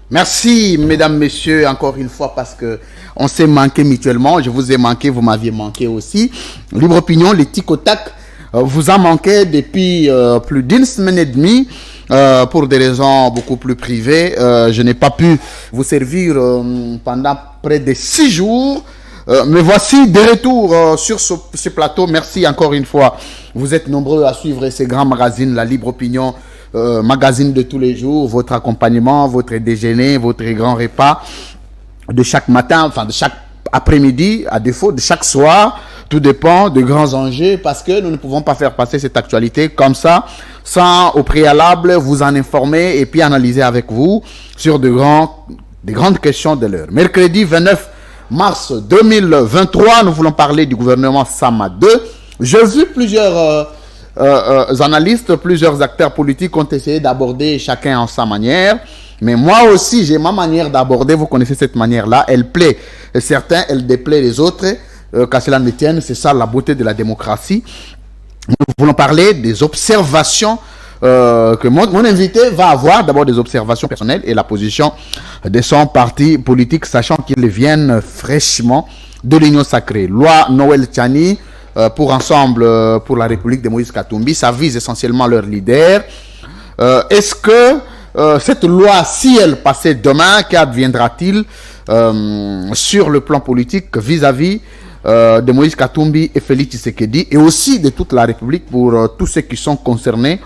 Merci, mesdames, messieurs, encore une fois, parce que on s'est manqué mutuellement. Je vous ai manqué, vous m'aviez manqué aussi. Libre Opinion, les tic au tac, vous a manqué depuis plus d'une semaine et demie. Pour des raisons beaucoup plus privées, je n'ai pas pu vous servir pendant près de 6 jours. Mais voici de retour sur ce plateau. Merci encore une fois. Vous êtes nombreux à suivre ces grands magazines, la Libre Opinion, magazine de tous les jours, votre accompagnement, votre déjeuner, votre grand repas de chaque matin, enfin de chaque après-midi, à défaut de chaque soir. Tout dépend de grands enjeux parce que nous ne pouvons pas faire passer cette actualité comme ça sans au préalable vous en informer et puis analyser avec vous sur de grandes questions de l'heure. Mercredi 29 mars 2023, nous voulons parler du gouvernement Sama 2. J'ai vu plusieurs analystes, plusieurs acteurs politiques ont essayé d'aborder chacun en sa manière. Mais moi aussi, j'ai ma manière d'aborder. Vous connaissez cette manière-là. Elle plaît certains, elle déplaît les autres. Qu'à cela ne tienne, c'est ça la beauté de la démocratie. Nous voulons parler des observations que mon invité va avoir. D'abord des observations personnelles et la position de son parti politique, sachant qu'ils viennent fraîchement de l'Union sacrée. Loi Noël Tchani pour Ensemble pour la République de Moïse Katumbi. Ça vise essentiellement leur leader. Est-ce que cette loi, si elle passait demain, qu'adviendra-t-il sur le plan politique vis-à-vis de Moïse Katumbi et Félix Tshisekedi et aussi de toute la République pour tous ceux qui sont concernés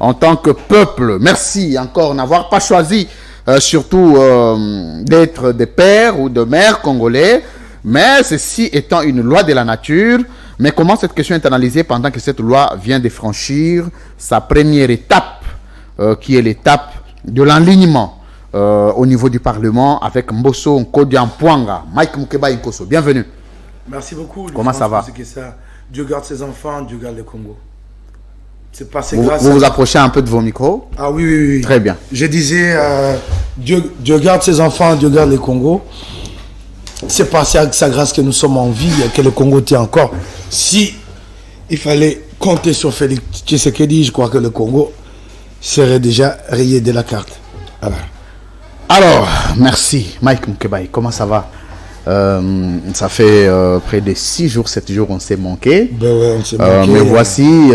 en tant que peuple. Merci encore n'avoir pas choisi surtout d'être des pères ou de mères congolais, mais ceci étant une loi de la nature. Mais comment cette question est analysée pendant que cette loi vient de franchir sa première étape, qui est l'étape de l'enlignement au niveau du Parlement avec Mbosso Nkodiampouanga. Mike Mukeba Nkoso, bienvenue. Merci beaucoup. Comment ça va? Dieu garde ses enfants, Dieu garde le Congo. C'est passé vous vous approchez un peu de vos micros? Ah oui. Très bien. Je disais, Dieu garde ses enfants, Dieu garde le Congo. C'est passé avec sa grâce que nous sommes en vie et que le Congo tient encore. Si il fallait compter sur Félix Tshisekedi, je crois que le Congo serait déjà rayé de la carte. Voilà. Alors, merci. Mike Mukeba, comment ça va? Ça fait près de 6 jours, 7 jours, on s'est manqué. Ben ouais, on s'est manqué. Mais voici,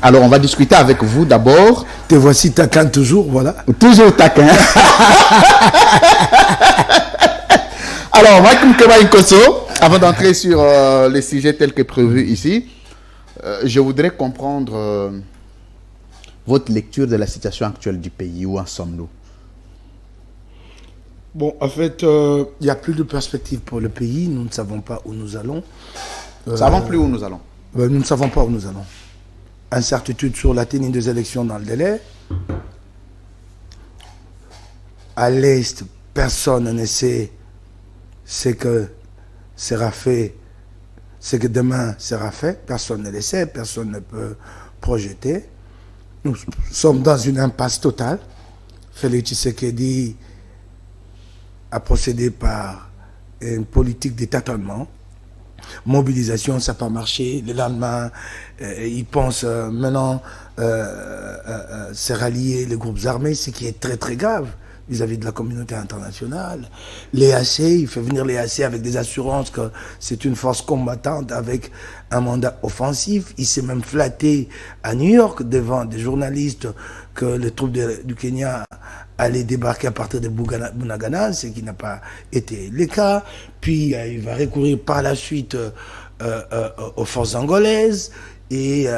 alors on va discuter avec vous d'abord. Te voici taquin toujours, voilà. Toujours taquin. Alors, Mike Mukeba Nkoso, avant d'entrer sur les sujets tels que prévus ici, je voudrais comprendre votre lecture de la situation actuelle du pays. Où en sommes-nous? Bon, en fait, il n'y a plus de perspective pour le pays. Nous ne savons pas où nous allons. Nous ne savons plus où nous allons. Nous ne savons pas où nous allons. Incertitude sur la tenue des élections dans le délai. À l'Est, personne ne sait ce que sera fait, ce que demain sera fait. Personne ne le sait, personne ne peut projeter. Nous sommes dans une impasse totale. Félix Tshisekedi a procédé par une politique de tâtonnement. Mobilisation, ça n'a pas marché. Le lendemain, ils pensent maintenant se rallier les groupes armés, ce qui est très très grave vis-à-vis de la communauté internationale. L'EAC, il fait venir l'EAC avec des assurances que c'est une force combattante avec un mandat offensif. Il s'est même flatté à New York devant des journalistes que les troupes du Kenya allaient débarquer à partir de Bunagana, ce qui n'a pas été le cas. Puis il va recourir par la suite aux forces angolaises et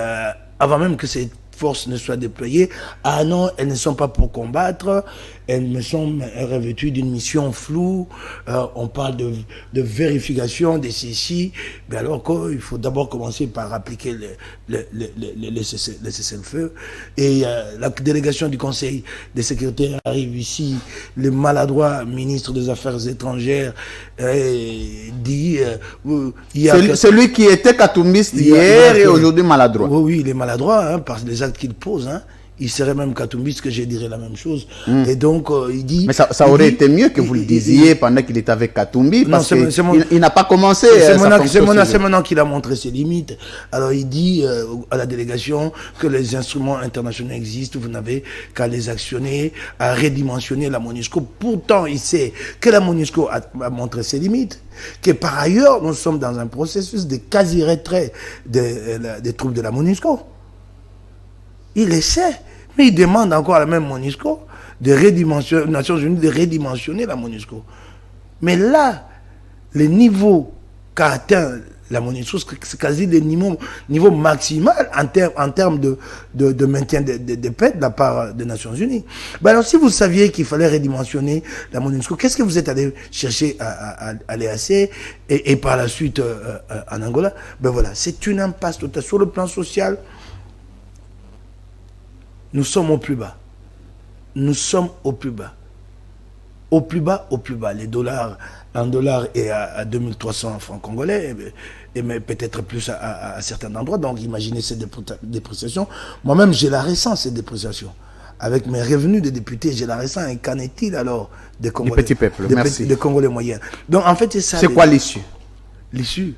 avant même que ces forces ne soient déployées, ah non, elles ne sont pas pour combattre, elles me sont revêtues d'une mission floue, on parle de vérification de ceci, mais alors qu'il faut d'abord commencer par appliquer le cessez-le-feu. Et la délégation du Conseil de sécurité arrive ici, le maladroit ministre des Affaires étrangères dit... Celui qui était katumbiste hier et aujourd'hui maladroit. Oui, il est maladroit, hein, par les actes qu'il pose. Hein. il serait même katumbiste que je dirais la même chose. Et donc, il dit... Mais ça aurait été mieux que vous le disiez pendant qu'il était avec Katumbi, parce qu'il n'a pas commencé c'est maintenant qu'il a montré ses limites. Alors, il dit à la délégation que les instruments internationaux existent, vous n'avez qu'à les actionner, à redimensionner la MONUSCO. Pourtant, il sait que la MONUSCO a montré ses limites, que par ailleurs, nous sommes dans un processus de quasi-retrait des troupes de la MONUSCO. Il le sait, mais il demande encore à la même MONUSCO Nations Unies de redimensionner la MONUSCO. Mais là, le niveau qu'a atteint la MONUSCO, c'est quasi le niveau maximal en termes de maintien de paix de la part des Nations Unies. Ben alors, si vous saviez qu'il fallait redimensionner la MONUSCO, qu'est-ce que vous êtes allé chercher à l'EAC et par la suite en Angola? Ben voilà, c'est une impasse totale. Sur le plan social, nous sommes au plus bas. Nous sommes au plus bas. Au plus bas, au plus bas. Un dollar est à 2300 francs congolais, mais peut-être plus à certains endroits. Donc imaginez ces dépréciations. Moi-même, j'ai la ressens, ces dépréciations. Avec mes revenus de député, j'ai la ressens. Et qu'en est-il alors des Congolais? Du petit peuple, merci. Des Congolais moyens. Donc en fait, c'est ça. C'est quoi l'issue? L'issue,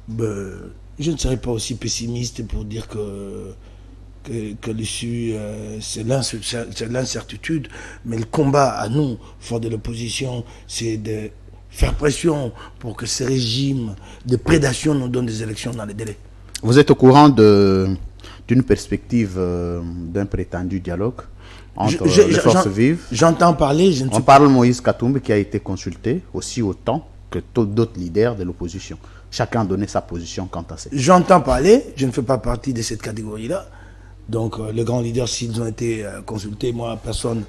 je ne serais pas aussi pessimiste pour dire que l'issue, c'est l'incertitude, mais le combat à nous, forts de l'opposition, c'est de faire pression pour que ces régimes de prédation nous donnent des élections dans les délais. Vous êtes au courant d'une perspective d'un prétendu dialogue entre les forces vives? J'entends parler. On parle de Moïse Katumbi qui a été consulté aussi autant que d'autres leaders de l'opposition. Chacun a donné sa position quant à ça. J'entends parler, je ne fais pas partie de cette catégorie-là. Donc, les grands leaders, s'ils ont été consultés, moi, personne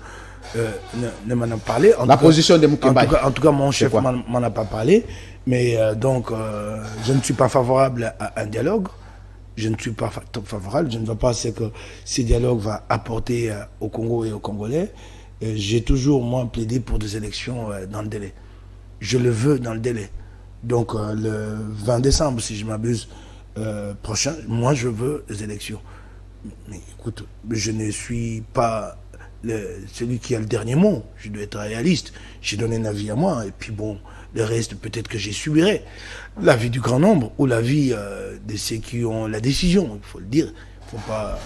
ne m'en a parlé. Position de Moukébaye. En tout cas, mon chef m'en a pas parlé. Mais donc, je ne suis pas favorable à un dialogue. Je ne suis pas favorable. Je ne vois pas ce que ce dialogue va apporter au Congo et aux Congolais. J'ai toujours, moi, plaidé pour des élections dans le délai. Je le veux dans le délai. Donc, le 20 décembre, si je m'abuse, prochain, moi, je veux des élections. Mais écoute, je ne suis pas celui qui a le dernier mot. Je dois être réaliste. J'ai donné un avis à moi. Et puis bon, le reste, peut-être que j'ai subirai. L'avis du grand nombre ou l'avis de ceux qui ont la décision. Il faut le dire. Il ne faut pas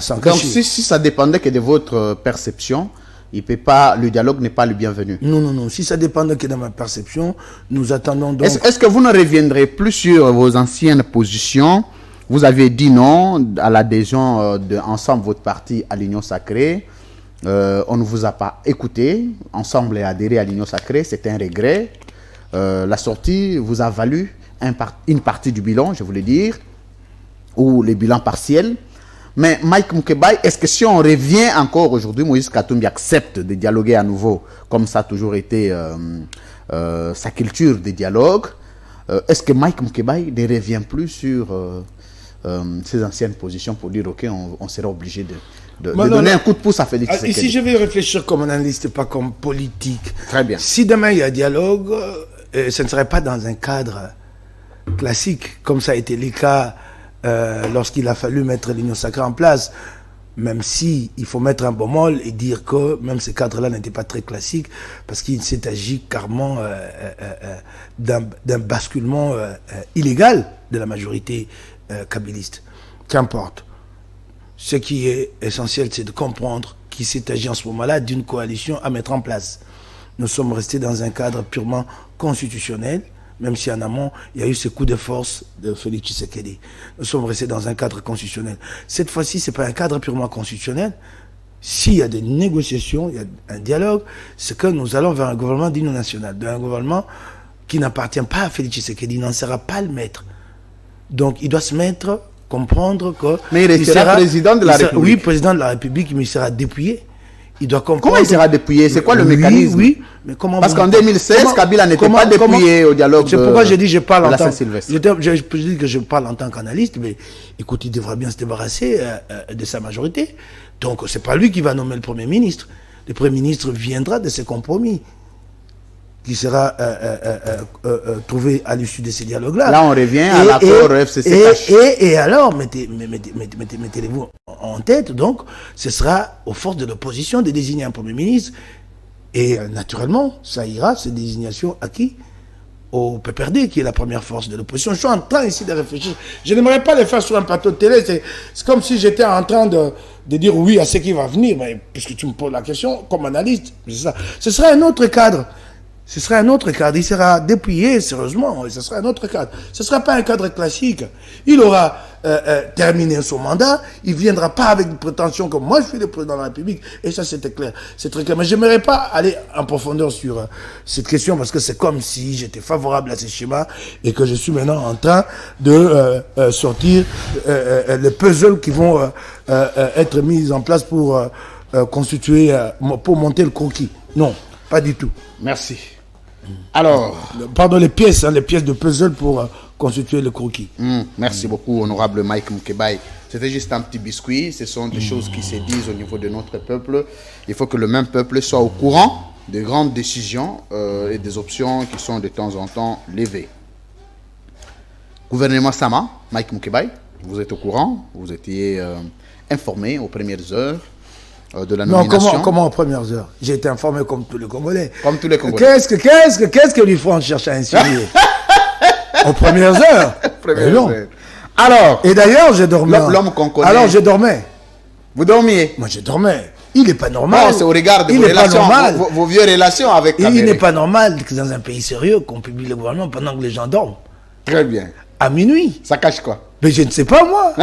s'en cacher. Donc si ça dépendait que de votre perception, le dialogue n'est pas le bienvenu. Non. Si ça dépendait que de ma perception, nous attendons donc... Est-ce que vous ne reviendrez plus sur vos anciennes positions? Vous avez dit non à l'adhésion d'Ensemble votre parti à l'Union Sacrée. On ne vous a pas écouté. Ensemble et adhéré à l'Union Sacrée, c'est un regret. La sortie vous a valu une partie du bilan, je voulais dire, ou le bilan partiel. Mais Mike Moukébaye, est-ce que si on revient encore aujourd'hui, Moïse Katumbi accepte de dialoguer à nouveau, comme ça a toujours été sa culture de dialogue, est-ce que Mike Moukébaye ne revient plus sur ses anciennes positions pour dire ok, on sera obligé de donner un coup de pouce à Félix Tshisekedi? Ici, je vais réfléchir comme analyste, pas comme politique. Très bien. Si demain il y a dialogue, ce ne serait pas dans un cadre classique, comme ça a été le cas lorsqu'il a fallu mettre l'Union Sacrée en place. Même si il faut mettre un bémol et dire que même ce cadre-là n'était pas très classique, parce qu'il s'est agi carrément d'un basculement illégal de la majorité kabiliste. Qu'importe. Ce qui est essentiel, c'est de comprendre qu'il s'est agi en ce moment-là d'une coalition à mettre en place. Nous sommes restés dans un cadre purement constitutionnel, même si en amont, il y a eu ce coup de force de Félix Tshisekedi. Nous sommes restés dans un cadre constitutionnel. Cette fois-ci, ce n'est pas un cadre purement constitutionnel. S'il y a des négociations, il y a un dialogue, c'est que nous allons vers un gouvernement d'union nationale, un gouvernement qui n'appartient pas à Félix Tshisekedi, il n'en sera pas le maître. Donc, il doit se mettre, comprendre que... Mais il sera président de la République. Oui, président de la République, mais il sera dépouillé. Il doit comprendre... Comment il sera dépouillé? C'est quoi le mécanisme? Oui, mais comment... Parce qu'en 2016, Kabila n'était pas dépouillé au dialogue. C'est pourquoi j'ai dit je parle en tant... Je dis que je parle en tant qu'analyste, mais écoute, il devra bien se débarrasser de sa majorité. Donc, c'est pas lui qui va nommer le Premier ministre. Le Premier ministre viendra de ses compromis. qui sera trouvé à l'issue de ces dialogues-là. Là, on revient à l'accord FCC. Et alors, mettez-vous en tête, donc, ce sera aux forces de l'opposition de désigner un Premier ministre. Et naturellement, ça ira, ces désignations à qui? Au PPRD, qui est la première force de l'opposition. Je suis en train ici de réfléchir. Je n'aimerais pas le faire sur un plateau de télé. C'est comme si j'étais en train de dire oui à ce qui va venir. Mais puisque tu me poses la question, comme analyste, c'est ça. Ce sera un autre cadre. Ce sera un autre cadre. Il sera dépouillé sérieusement. Ce sera un autre cadre. Ce ne sera pas un cadre classique. Il aura terminé son mandat. Il ne viendra pas avec une prétention comme moi, je suis le président de la République. Et ça, c'était clair. C'est très clair. Mais je n'aimerais pas aller en profondeur sur cette question parce que c'est comme si j'étais favorable à ces schémas et que je suis maintenant en train de sortir les puzzles qui vont être mis en place pour constituer, pour monter le croquis. Non, pas du tout. Merci. Alors, pardon, les pièces de puzzle pour constituer le croquis. Merci beaucoup, honorable Mike Moukebaye. C'était juste un petit biscuit. Ce sont des choses qui se disent au niveau de notre peuple. Il faut que le même peuple soit au courant des grandes décisions et des options qui sont de temps en temps levées. Gouvernement Sama, Mike Moukebaye, vous êtes au courant, vous étiez informé aux premières heures de la nomination. Non, comment aux premières heures? J'ai été informé comme tous les Congolais. Comme tous les Congolais. Qu'est-ce que l'UFRON cherche à insinuer? Aux premières heures. Premières heures. Alors. Et d'ailleurs, je dormais. L'homme qu'on connaît. Alors, je dormais. Vous dormiez? Moi, je dormais. Il n'est pas normal. Non, c'est au regard de vos relations, vos vieux relations avec l'Amérique. Il n'est pas normal que dans un pays sérieux, qu'on publie le gouvernement pendant que les gens dorment. Très bien. À minuit. Ça cache quoi? Mais je ne sais pas, moi.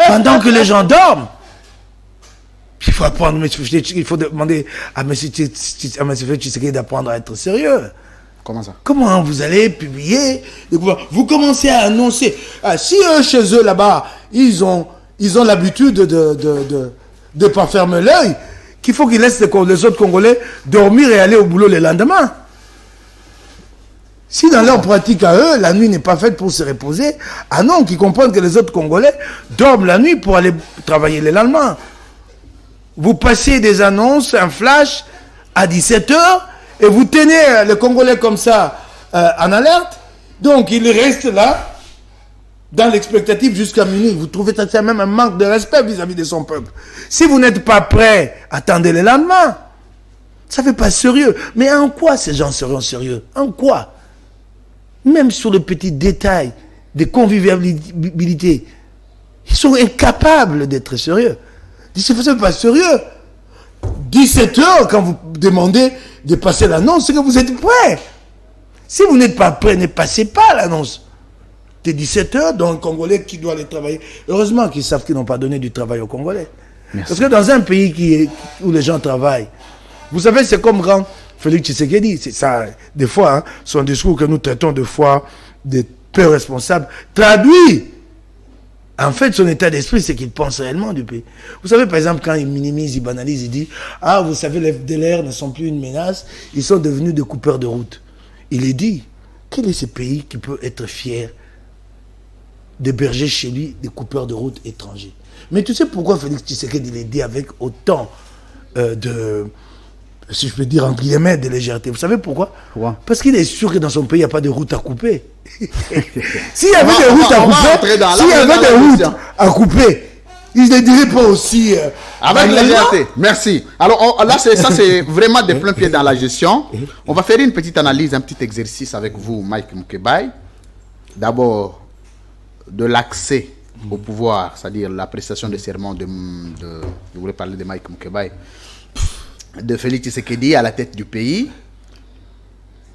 Pendant que les gens dorment. Il faut apprendre, il faut demander à M. Tshisekedi d'apprendre à être sérieux. Comment ça? Comment vous allez publier? Vous commencez à annoncer. Si eux, chez eux, là-bas, ils ont l'habitude de pas fermer l'œil, qu'il faut qu'ils laissent les autres Congolais dormir et aller au boulot le lendemain. Si dans leur pratique à eux, la nuit n'est pas faite pour se reposer, non, qu'ils comprennent que les autres Congolais dorment la nuit pour aller travailler le lendemain. Vous passez des annonces, un flash à 17h et vous tenez les Congolais comme ça en alerte. Donc ils restent là dans l'expectative jusqu'à minuit. Vous trouvez que c'est même un manque de respect vis-à-vis de son peuple. Si vous n'êtes pas prêt, attendez le lendemain. Ça ne fait pas sérieux. Mais en quoi ces gens seront sérieux? En quoi? Même sur le petit détail de convivialité, ils sont incapables d'être sérieux. Si vous n'êtes pas sérieux, 17h, quand vous demandez de passer l'annonce, c'est que vous êtes prêt. Si vous n'êtes pas prêt, ne passez pas l'annonce. C'est 17h, donc Congolais qui doit aller travailler. Heureusement qu'ils savent qu'ils n'ont pas donné du travail aux Congolais. Merci. Parce que dans un pays où les gens travaillent, vous savez, c'est comme grand Félix Tshisekedi. C'est ça, des fois, son discours que nous traitons de fois de peu responsables, traduit. En fait, son état d'esprit, c'est qu'il pense réellement du pays. Vous savez, par exemple, quand il minimise, il banalise, il dit « Ah, vous savez, les FDLR ne sont plus une menace, ils sont devenus des coupeurs de route. » Il est dit, quel est ce pays qui peut être fier d'héberger chez lui des coupeurs de route étrangers? Mais tu sais pourquoi Félix Tshisekedi l'a dit avec autant si je peux dire entre guillemets, de légèreté? Vous savez pourquoi? Parce qu'il est sûr que dans son pays, il n'y a pas de route à couper. S'il y avait des routes à couper, il ne dirait pas aussi... avec légèreté. Merci. Alors là, ça c'est vraiment des pleins pieds dans la gestion. On va faire une petite analyse, un petit exercice avec vous, Mike Moukebaye. D'abord, de l'accès au pouvoir, c'est-à-dire la prestation de serment je voulais parler de Mike Moukebaye, de Félix Tshisekedi à la tête du pays.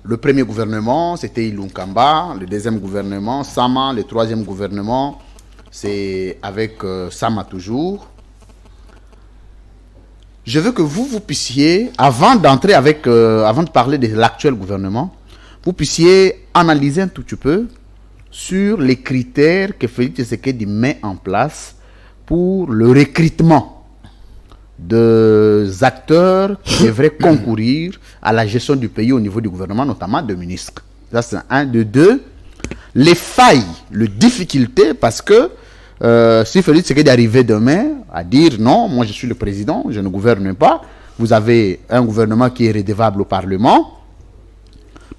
Le premier gouvernement, c'était Ilunkamba. Le deuxième gouvernement, Sama. Le troisième gouvernement, c'est avec Sama toujours. Je veux que vous puissiez, avant de parler de l'actuel gouvernement, vous puissiez analyser un tout petit peu sur les critères que Félix Tshisekedi met en place pour le recrutement des acteurs qui devraient concourir à la gestion du pays au niveau du gouvernement, notamment de ministres. Ça, c'est un. De deux, les failles, les difficultés, parce que si Félix Tshisekedi arrivait demain à dire non, moi je suis le président, je ne gouverne pas, vous avez un gouvernement qui est redevable au Parlement,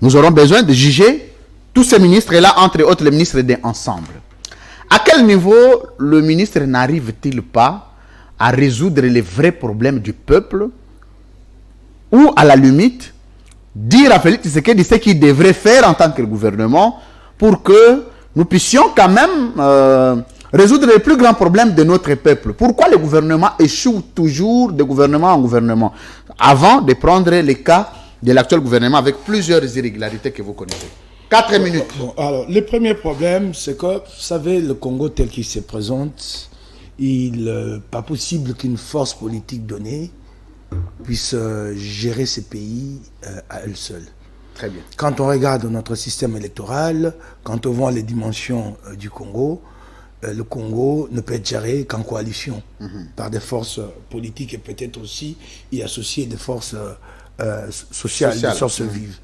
Nous aurons besoin de juger tous ces ministres, et là, entre autres, les ministres d'ensemble. À quel niveau le ministre n'arrive-t-il pas à résoudre les vrais problèmes du peuple, ou à la limite, dire à Félix Tshisekedi ce qu'il devrait faire en tant que gouvernement pour que nous puissions quand même résoudre les plus grands problèmes de notre peuple. Pourquoi le gouvernement échoue toujours de gouvernement en gouvernement, avant de prendre les cas de l'actuel gouvernement avec plusieurs irrégularités que vous connaissez? 4 minutes. Bon, alors, le premier problème, c'est que, vous savez, le Congo tel qu'il se présente, il n'est pas possible qu'une force politique donnée puisse gérer ces pays à elle seule. Très bien. Quand on regarde notre système électoral, quand on voit les dimensions du Congo, le Congo ne peut être géré qu'en coalition, par des forces politiques et peut-être aussi y associer des forces sociales, des forces vives.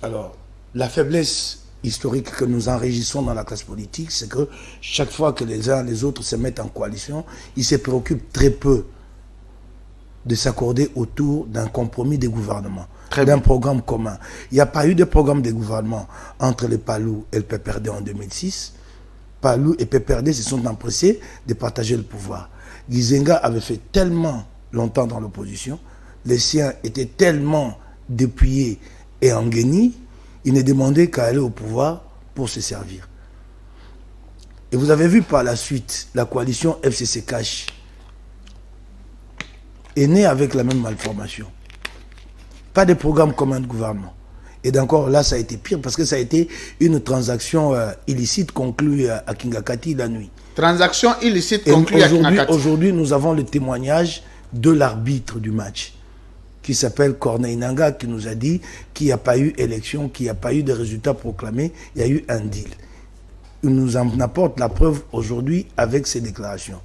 Alors, la faiblesse historique que nous enregistrons dans la classe politique, c'est que chaque fois que les uns et les autres se mettent en coalition, ils se préoccupent très peu de s'accorder autour d'un compromis des gouvernements, d'un programme commun. Il n'y a pas eu de programme de gouvernement entre les Palou et le PPRD en 2006. Palou et PPRD se sont empressés de partager le pouvoir. Gizenga avait fait tellement longtemps dans l'opposition, les siens étaient tellement dépouillés et engueunis, ils ne demandaient qu'à aller au pouvoir pour se servir. Et vous avez vu par la suite, la coalition FCC Cash est née avec la même malformation. Pas de programme commun de gouvernement. Et d'encore là, ça a été pire parce que ça a été une transaction illicite conclue à Kingakati la nuit. Transaction illicite conclue à Kingakati. Aujourd'hui, nous avons le témoignage de l'arbitre du match, qui s'appelle Corneille Nangaa, qui nous a dit qu'il n'y a pas eu élection, qu'il n'y a pas eu de résultats proclamés, il y a eu un deal. Il nous en apporte la preuve aujourd'hui avec ces déclarations.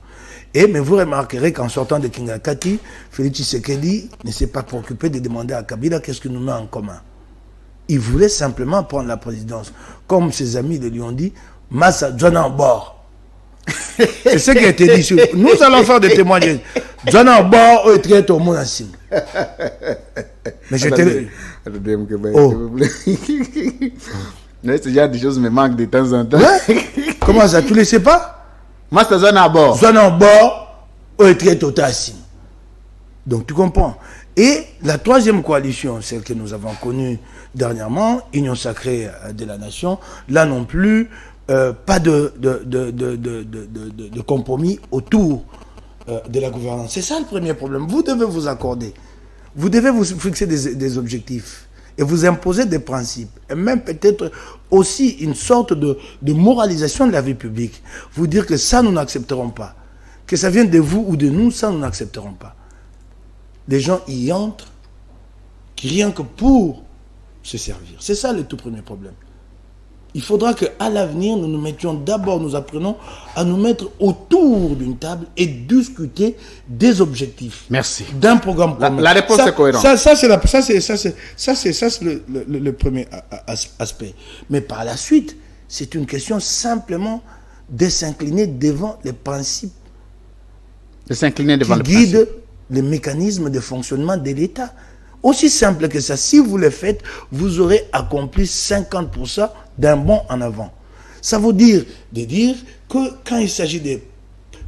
Mais vous remarquerez qu'en sortant de Kingakati, Félix Tshisekedi ne s'est pas préoccupé de demander à Kabila qu'est-ce que nous met en commun. Il voulait simplement prendre la présidence. Comme ses amis lui ont dit, Massa, John en bord. C'est ce qui a été dit. Nous allons faire des témoignages. John en bord, est très au monde en signe. Mais j'étais. Oh. Ce genre de choses me manquent de temps en temps. Ouais. Comment ça, tu ne le sais pas? Massa, John en bord. John en bord, est très au signe. Donc tu comprends. Et la troisième coalition, celle que nous avons connue dernièrement, Union sacrée de la nation, là non plus, pas de compromis autour de la gouvernance. C'est ça le premier problème. Vous devez vous accorder. Vous devez vous fixer des objectifs et vous imposer des principes. Et même peut-être aussi une sorte de moralisation de la vie publique. Vous dire que ça, nous n'accepterons pas. Que ça vienne de vous ou de nous, ça, nous n'accepterons pas. Les gens y entrent rien que pour se servir. C'est ça le tout premier problème. Il faudra qu'à l'avenir, nous nous mettions d'abord, nous apprenons à nous mettre autour d'une table et discuter des objectifs. Merci. D'un programme commun. La réponse est cohérente. Ça, c'est le premier aspect. Mais par la suite, c'est une question simplement de s'incliner devant les principes de s'incliner devant qui guident les mécanismes de fonctionnement de l'État. Aussi simple que ça. Si vous le faites, vous aurez accompli 50% d'un bond en avant. Ça veut dire que quand il s'agit de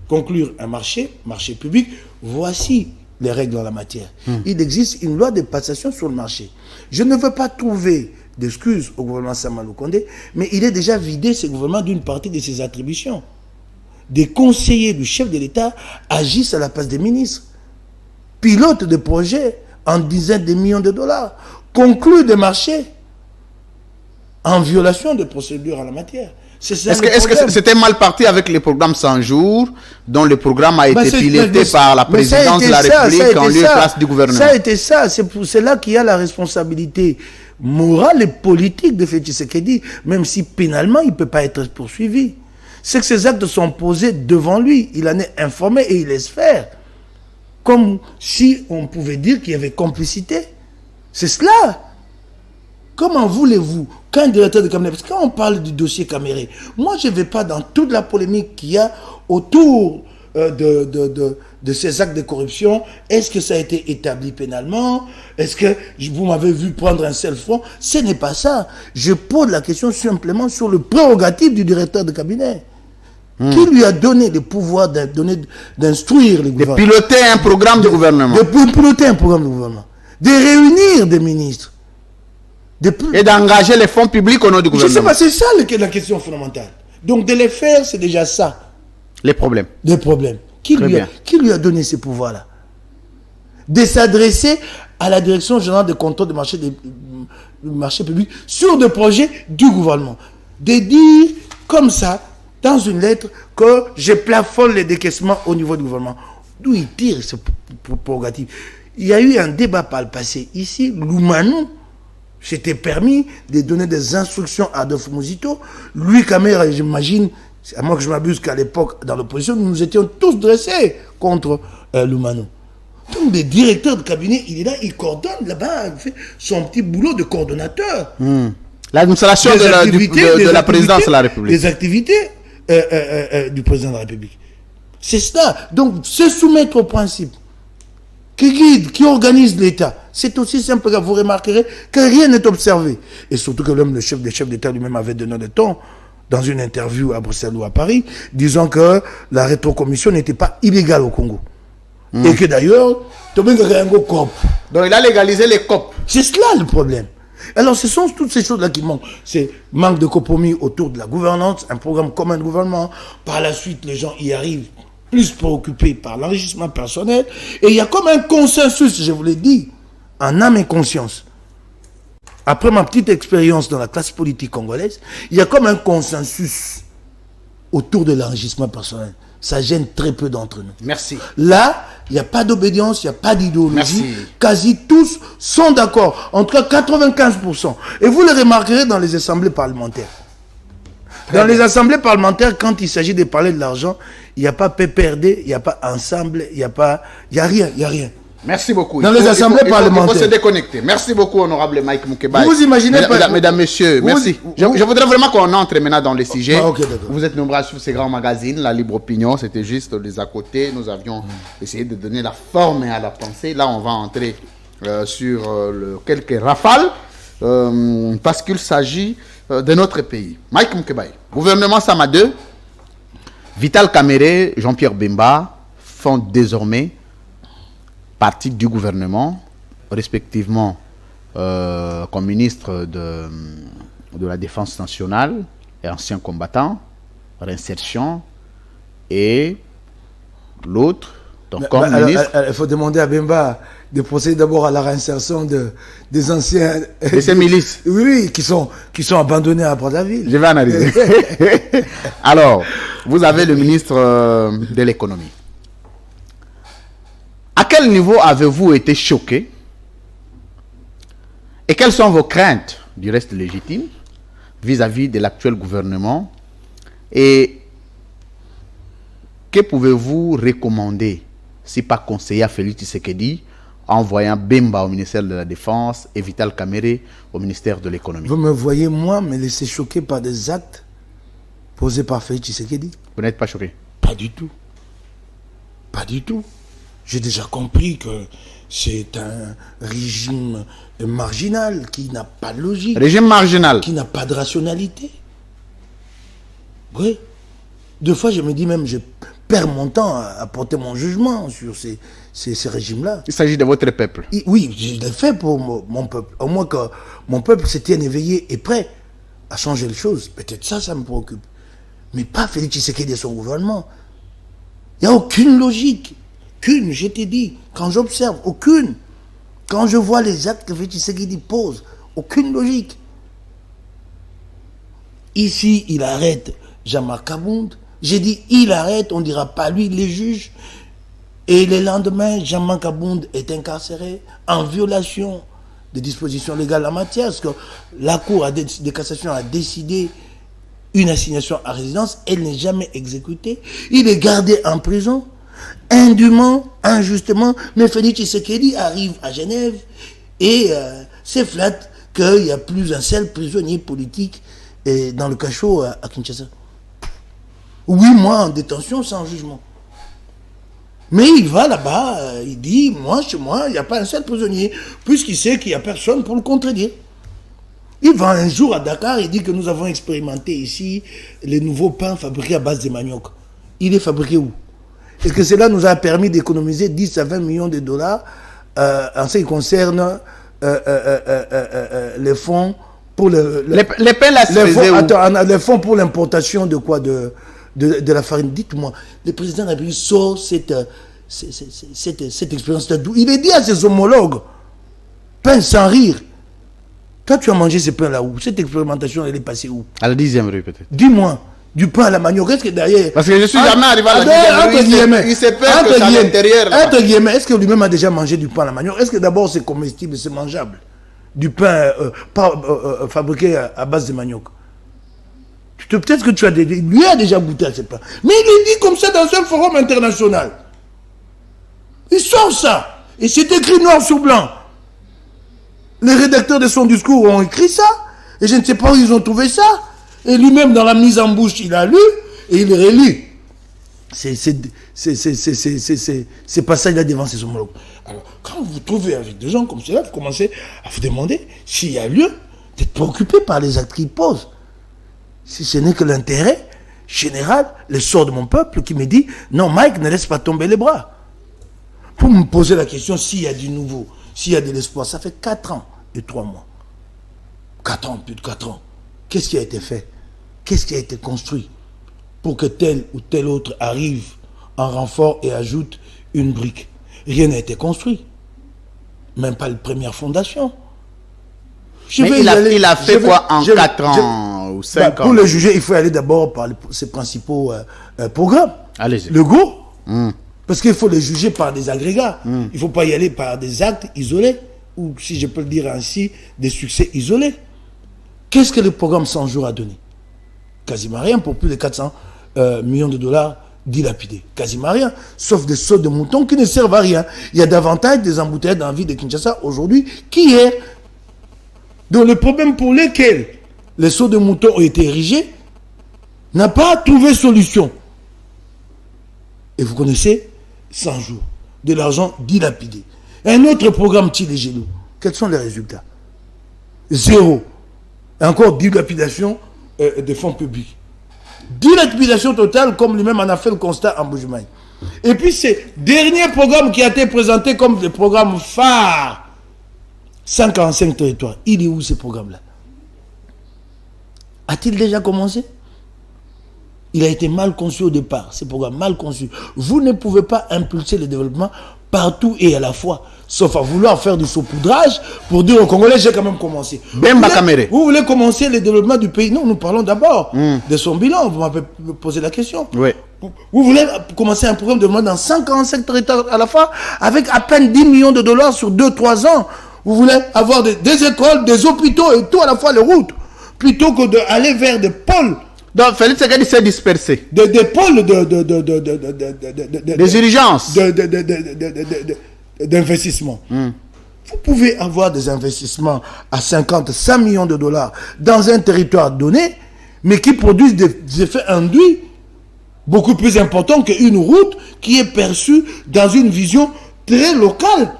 conclure un marché public, voici les règles en la matière. Il existe une loi de passation sur le marché. Je ne veux pas trouver d'excuses au gouvernement Samalou Kondé, mais il est déjà vidé, ce gouvernement, d'une partie de ses attributions. Des conseillers du chef de l'État agissent à la place des ministres, pilotent des projets en dizaines de millions de dollars, concluent des marchés en violation de procédures en la matière. Est-ce que c'était mal parti avec le programme 100 jours, dont le programme a été piloté par la présidence de la République en lieu et place du gouvernement? Ça a été ça. C'est là qu'il y a la responsabilité morale et politique de Félix Tshisekedi, même si pénalement il ne peut pas être poursuivi. C'est que ces actes sont posés devant lui. Il en est informé et il laisse faire. Comme si on pouvait dire qu'il y avait complicité. C'est cela. Comment voulez-vous qu'un directeur de cabinet, parce que quand on parle du dossier Caméré, moi je ne vais pas dans toute la polémique qu'il y a autour de ces actes de corruption? Est-ce que ça a été établi pénalement? Est-ce que vous m'avez vu prendre un seul front? Ce n'est pas ça. Je pose la question simplement sur le prérogative du directeur de cabinet. Qui lui a donné le pouvoir d'instruire le gouvernement? De piloter un programme de gouvernement. De piloter un programme de gouvernement. De réunir des ministres. Et d'engager les fonds publics au nom du Je sais gouvernement. pas, c'est ça la question fondamentale. Donc de les faire, c'est déjà ça. Les problèmes. Des problèmes. Qui lui a donné ces pouvoirs-là? De s'adresser à la direction générale de contrôle des marchés publics sur des projets du gouvernement. De dire comme ça, dans une lettre, que je plafonne les décaissements au niveau du gouvernement. D'où il tire ce prérogative? Il y a eu un débat par le passé. Ici, Loumanou s'était permis de donner des instructions à Adolphe Mouzito. Lui, Kamera, j'imagine, à moins que je m'abuse qu'à l'époque, dans l'opposition, nous étions tous dressés contre Loumanou. Donc, le directeur de cabinet, il est là, il coordonne là-bas, il fait son petit boulot de coordonnateur. L'administration de la présidence de la République. Les activités du président de la République. C'est cela. Donc, se soumettre au principe qui guide, qui organise l'État, c'est aussi simple que vous remarquerez que rien n'est observé. Et surtout que même le chef d'État lui-même avait donné le ton dans une interview à Bruxelles ou à Paris, disant que la rétrocommission n'était pas illégale au Congo. Et que d'ailleurs, donc il a légalisé les COP. C'est cela le problème. Alors ce sont toutes ces choses-là qui manquent. C'est manque de compromis autour de la gouvernance, un programme commun de gouvernement. Par la suite, les gens y arrivent plus préoccupés par l'enrichissement personnel. Et il y a comme un consensus, je vous l'ai dit, en âme et conscience. Après ma petite expérience dans la classe politique congolaise, il y a comme un consensus autour de l'enrichissement personnel. Ça gêne très peu d'entre nous. Merci. Là, il n'y a pas d'obédience, il n'y a pas d'idéologie. Merci. Quasi tous sont d'accord. En tout cas, 95%. Et vous le remarquerez dans les assemblées parlementaires. Dans les assemblées parlementaires, quand il s'agit de parler de l'argent, il n'y a pas PPRD, il n'y a pas ensemble, il n'y a rien. Merci beaucoup. Dans les assemblées parlementaires. Il faut se déconnecter. Merci beaucoup, honorable Mike Moukebaye. Vous imaginez Mesdames, messieurs, merci. Je voudrais vraiment qu'on entre maintenant dans les sujets. Ok, vous êtes nombreux sur ces grands magazines, la libre opinion, c'était juste les à côté. Nous avions essayé de donner la forme à la pensée. Là, on va entrer sur quelques rafales parce qu'il s'agit de notre pays. Mike Moukebaye, gouvernement Sama 2, Vital Kamerhe, Jean-Pierre Bemba font désormais partie du gouvernement, respectivement comme ministre de la Défense nationale et ancien combattant, réinsertion, et l'autre, donc comme ministre... Il faut demander à Bemba de procéder d'abord à la réinsertion des anciens... De ces milices. Oui, qui sont abandonnés à Brazzaville. Je vais en arriver. Alors, vous avez le ministre de l'économie. À quel niveau avez-vous été choqué? Et quelles sont vos craintes, du reste légitimes, vis-à-vis de l'actuel gouvernement? Et que pouvez-vous recommander, si pas conseiller à Félix Tshisekedi, en envoyant Bemba au ministère de la Défense et Vital Kamerhe au ministère de l'économie? Vous me voyez, moi, me laisser choquer par des actes posés par Félix Tshisekedi? Vous n'êtes pas choqué? Pas du tout. Pas du tout. J'ai déjà compris que c'est un régime marginal qui n'a pas de logique. Régime marginal. Qui n'a pas de rationalité. Oui. Deux fois, je me dis même, je perds mon temps à porter mon jugement sur ces régimes-là. Il s'agit de votre peuple. Oui, je l'ai fait pour mon peuple. Au moins que mon peuple se tienne éveillé et prêt à changer les choses. Peut-être ça me préoccupe. Mais pas Félix Tshisekedi et son gouvernement. Il n'y a aucune logique. Aucune, je t'ai dit, quand j'observe, aucune. Quand je vois les actes que Félix Tshisekedi pose, aucune logique. Ici, il arrête Jean-Marc Abound. J'ai dit, il arrête, on ne dira pas lui, les juges. Et le lendemain, Jean-Marc Abound est incarcéré en violation des dispositions légales en matière. Parce que la Cour de cassation a décidé une assignation à résidence, elle n'est jamais exécutée. Il est gardé en prison. Indûment, injustement, mais Félix Tshisekedi arrive à Genève et c'est flatte qu'il n'y a plus un seul prisonnier politique dans le cachot à Kinshasa. 8 mois en détention sans jugement. Mais il va là-bas, il dit, moi, chez moi, il n'y a pas un seul prisonnier, puisqu'il sait qu'il n'y a personne pour le contredire. Il va un jour à Dakar, il dit que nous avons expérimenté ici les nouveaux pains fabriqués à base de manioc. Il est fabriqué où? Est-ce que cela nous a permis d'économiser 10 à 20 millions de dollars en ce qui concerne les fonds pour les pains là, les fonds pour l'importation de quoi? De la farine. Dites-moi, le président de la République sort cette expérience d'où? Il est dit à ses homologues, pain sans rire. Toi, tu as mangé ce pain-là où? Cette expérimentation, elle est passée où? À la 10e rue, peut-être. Dis-moi, du pain à la manioc, est-ce que derrière... Parce que je suis jamais arrivé à la 10e rue, il s'est peur que c'est à l'intérieur. Entre guillemets, est-ce que lui-même a déjà mangé du pain à la manioc? Est-ce que d'abord c'est comestible, c'est mangeable? Du pain fabriqué à base de manioc. Peut-être que lui a déjà goûté à ce pain. Mais il est dit comme ça dans un forum international. Il sort ça. Et c'est écrit noir sur blanc. Les rédacteurs de son discours ont écrit ça. Et je ne sais pas où ils ont trouvé ça. Et lui-même, dans la mise en bouche, il a lu. Et il relit. C'est pas ça, il a devant ses homologues. Alors, quand vous vous trouvez avec des gens comme cela, vous commencez à vous demander s'il y a lieu d'être préoccupé par les actes qu'ils posent. Si ce n'est que l'intérêt général, le sort de mon peuple qui me dit « Non, Mike, ne laisse pas tomber les bras ». Pour me poser la question s'il y a du nouveau, s'il y a de l'espoir. Ça fait 4 ans et 3 mois. 4 ans, plus de 4 ans. Qu'est-ce qui a été fait? Qu'est-ce qui a été construit pour que tel ou tel autre arrive en renfort et ajoute une brique? Rien n'a été construit. Même pas la première fondation. Mais il a fait quoi en 4 ans ou 5 ans? Pour le juger, il faut aller d'abord par ses principaux programmes. Allez-y. Le go. Parce qu'il faut le juger par des agrégats. Il ne faut pas y aller par des actes isolés. Ou, si je peux le dire ainsi, des succès isolés. Qu'est-ce que le programme 100 jours a donné? Quasiment rien pour plus de 400 millions de dollars dilapidés. Quasiment rien. Sauf des sauts de moutons qui ne servent à rien. Il y a davantage des embouteillages dans la ville de Kinshasa aujourd'hui qu'hier. Donc le problème pour lequel les sauts de moutons ont été érigés n'a pas trouvé solution. Et vous connaissez 100 jours. De l'argent dilapidé. Un autre programme Tchilé-Gelou. Quels sont les résultats? Zéro. Et encore dilapidation des fonds publics. Dilapidation totale, comme lui-même en a fait le constat en Bujumaï. Et puis ce dernier programme qui a été présenté comme le programme phare, 145 territoires. Il est où ce programme-là? A-t-il déjà commencé? Il a été mal conçu au départ, ce programme mal conçu. Vous ne pouvez pas impulser le développement partout et à la fois, sauf à vouloir faire du saupoudrage pour dire aux Congolais, j'ai quand même commencé. Vous voulez commencer le développement du pays? Non, nous parlons d'abord de son bilan. Vous m'avez posé la question. Oui. Vous voulez commencer un programme de développement dans 145 territoires à la fois, avec à peine 10 millions de dollars sur 2-3 ans. Vous voulez avoir des écoles, des hôpitaux et tout à la fois, les routes, plutôt que d'aller vers des pôles. Donc, Félix Tshisekedi s'est dispersé. Des pôles des urgences. D'investissement. Vous pouvez avoir des investissements à 50, 100 millions de dollars dans un territoire donné, mais qui produisent des effets induits beaucoup plus importants qu'une route qui est perçue dans une vision très locale